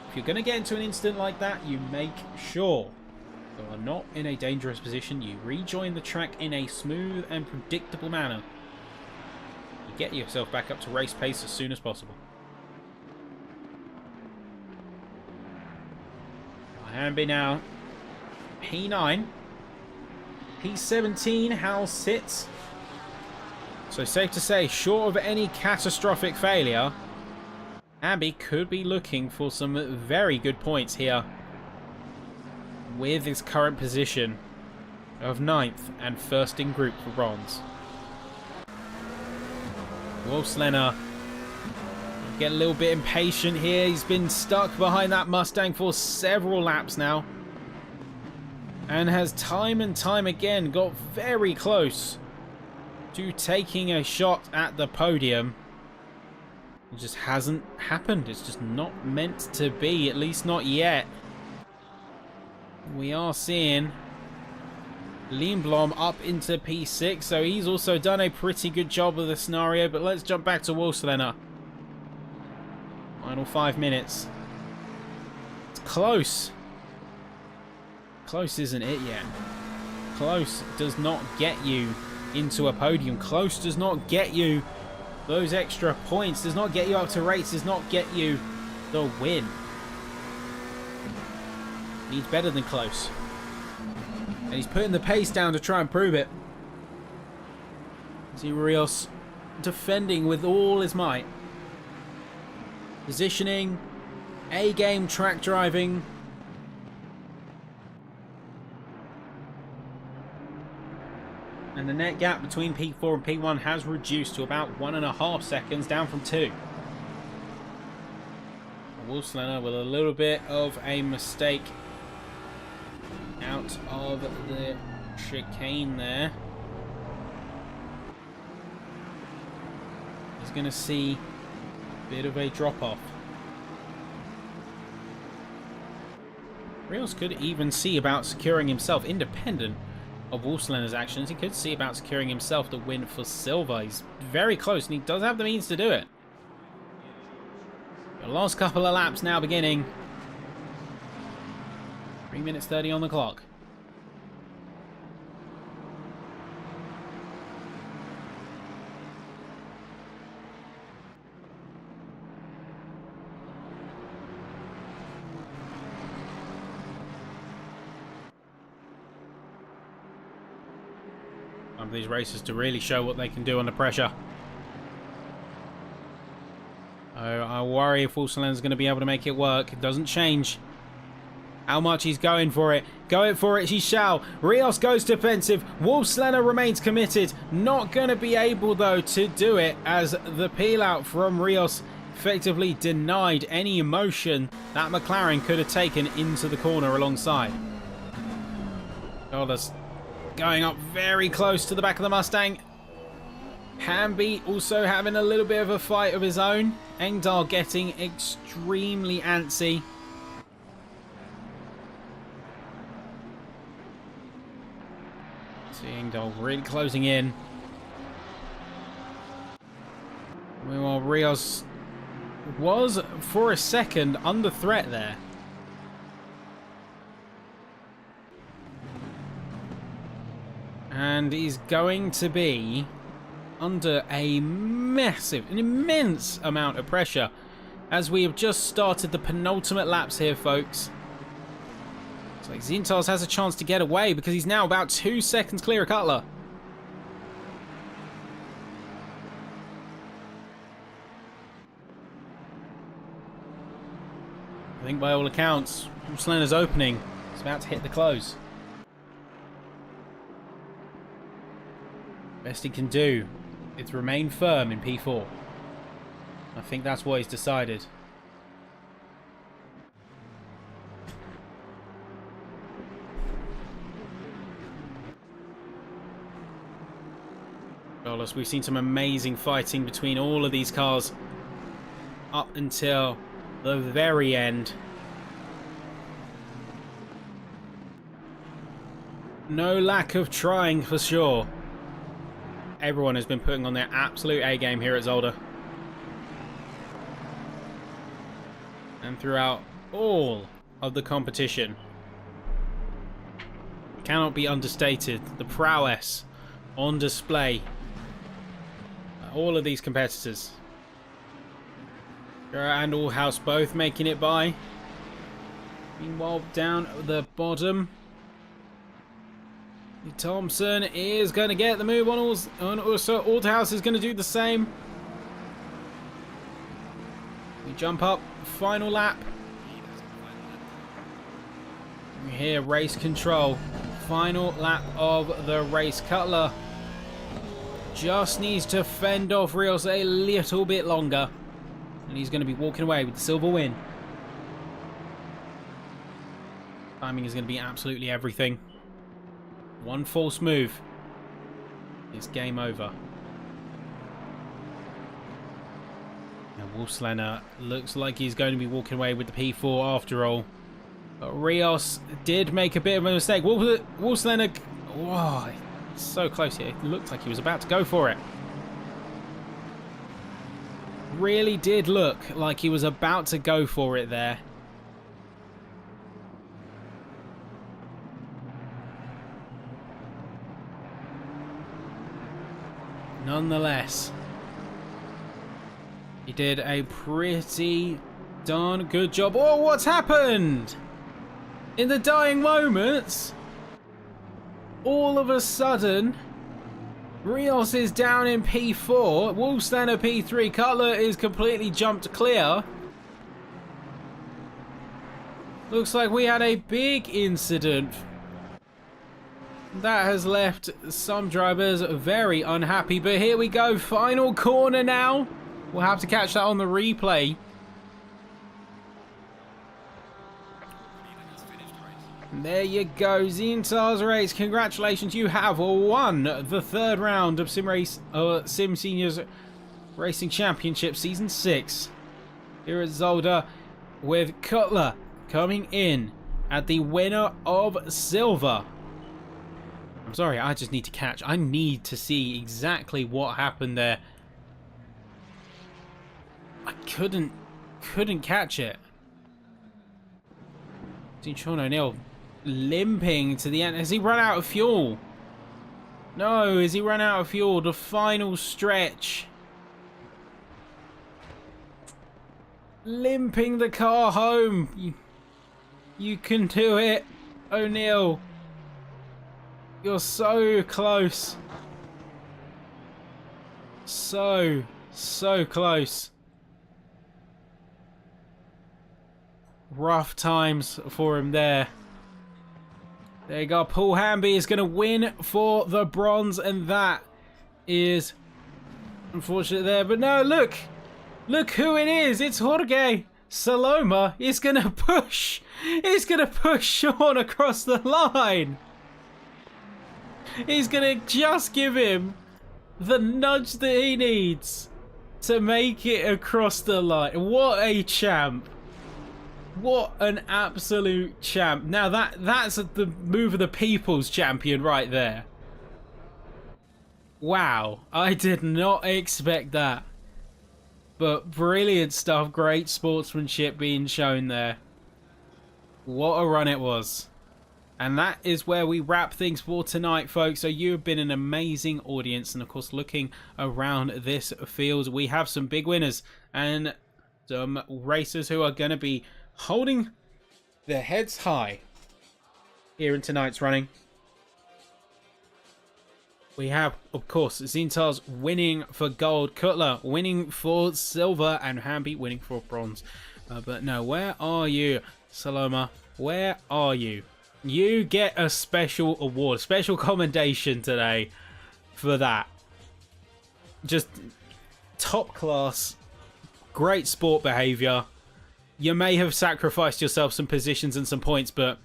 If you're going to get into an incident like that, you make sure you are not in a dangerous position. You rejoin the track in a smooth and predictable manner. You get yourself back up to race pace as soon as possible. Hamby now. P9. P17, how sits. So safe to say, short of any catastrophic failure, Hamby could be looking for some very good points here with his current position of 9th and first in group for bronze. Wolfslener get a little bit impatient here. He's been stuck behind that Mustang for several laps now and has time and time again got very close to taking a shot at the podium. It just hasn't happened. It's just not meant to be, at least not yet. We are seeing Lindblom up into P6, so he's also done a pretty good job of the scenario, but let's jump back to Wolfslener. Final 5 minutes. It's close. Close isn't it yet? Close does not get you into a podium. Close does not get you those extra points. Does not get you up to rates. Does not get you the win. Needs better than close. And he's putting the pace down to try and prove it. See Rios defending with all his might. Positioning, A-game track driving. And the net gap between P4 and P1 has reduced to about 1.5 seconds, down from 2. Wolfslener with a little bit of a mistake out of the chicane there. He's going to see a bit of a drop-off. Rios could even see about securing himself, independent of Wolfslener's actions, he could see about securing himself the win for silver. He's very close, and he does have the means to do it. The last couple of laps now beginning. 3 minutes 30 on the clock. One of these races to really show what they can do under pressure. I worry if Wolfslener's going to be able to make it work. It doesn't change how much he's going for it. Going for it, he shall. Rios goes defensive. Wolfslener remains committed. Not going to be able, though, to do it as the peel out from Rios effectively denied any emotion that McLaren could have taken into the corner alongside. Zolder's going up very close to the back of the Mustang. Hamby also having a little bit of a fight of his own. Engdahl getting extremely antsy. See Engdahl really closing in. Meanwhile, Rios was, for a second, under threat there. And he's going to be under a massive, an immense amount of pressure as we have just started the penultimate laps here, folks. It's like Zintas has a chance to get away because he's now about 2 seconds clear of Cutler. I think by all accounts, Wolfslener's opening is about to hit the close. Best he can do is remain firm in P4. I think that's what he's decided. We've seen some amazing fighting between all of these cars up until the very end. No lack of trying for sure. Everyone has been putting on their absolute A game here at Zolder. And throughout all of the competition. Cannot be understated. The prowess on display. All of these competitors. And Allhouse both making it by. Meanwhile, down at the bottom, Thompson is going to get the move on. Also, Allhouse is going to do the same. We jump up. Final lap. We hear race control. Final lap of the race. Cutler just needs to fend off Rios a little bit longer. And he's going to be walking away with the silver win. Timing is going to be absolutely everything. One false move. It's game over. And Wolfslander looks like he's going to be walking away with the P4 after all. But Rios did make a bit of a mistake. Wolfslander, whoa, so close here. It looked like he was about to go for it. Really did look like he was about to go for it there. Nonetheless, he did a pretty darn good job. Oh, what's happened? In the dying moments, all of a sudden, Rios is down in P4. Wolfslander P3. Cutler is completely jumped clear. Looks like we had a big incident. That has left some drivers very unhappy. But here we go. Final corner now. We'll have to catch that on the replay. There you go, Zintar's race. Congratulations, you have won the third round of SimSeniors Racing Championship Season 6. Here at Zolder with Cutler coming in at the winner of silver. I'm sorry, I just need to catch. I need to see exactly what happened there. I couldn't catch it. Seen Sean O'Neill limping to the end. Has he run out of fuel? No, has he run out of fuel? The final stretch. Limping the car home. You can do it, O'Neill. You're so close. So close. Rough times for him there. There you go. Paul Hamby is going to win for the bronze, and that is unfortunate there. But no, look who it is. It's Jorge Saloma. He's going to push. He's going to push Sean across the line. He's going to just give him the nudge that he needs to make it across the line. What a champ. What an absolute champ. Now that's the move of the people's champion right there. Wow, I did not expect that. But brilliant stuff, great sportsmanship being shown there. What a run it was. And that is where we wrap things for tonight, folks. So you have been an amazing audience. And of course, looking around this field, we have some big winners and some racers who are going to be holding their heads high here in tonight's running. We have, of course, Zintar's winning for gold, Cutler winning for silver, and Hamby winning for bronze. But no, where are you, Saloma? Where are you? You get a special award, special commendation today for that. Just top class, great sport behaviour. You may have sacrificed yourself some positions and some points, but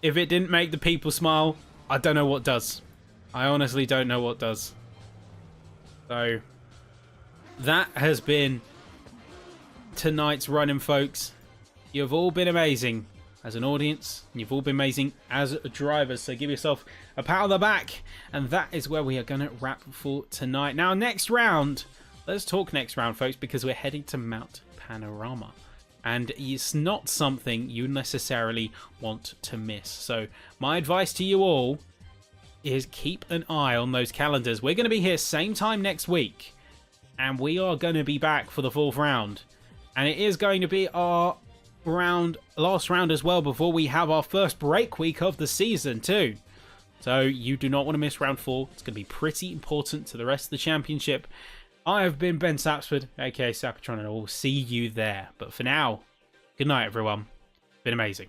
if it didn't make the people smile, I don't know what does. I honestly don't know what does. So, that has been tonight's running, folks. You've all been amazing as an audience. You've all been amazing as drivers. So give yourself a pat on the back. And that is where we are going to wrap for tonight. Now, next round. Let's talk next round, folks, because we're heading to Mount Panorama. And it's not something you necessarily want to miss. So my advice to you all is keep an eye on those calendars. We're going to be here same time next week. And we are going to be back for the 4th round. And it is going to be our last round as well before we have our first break week of the season too. So you do not want to miss round 4. It's going to be pretty important to the rest of the championship. I have been Ben Sapsford, aka Sapatron, and I will see you there. But for now, good night everyone. Been amazing.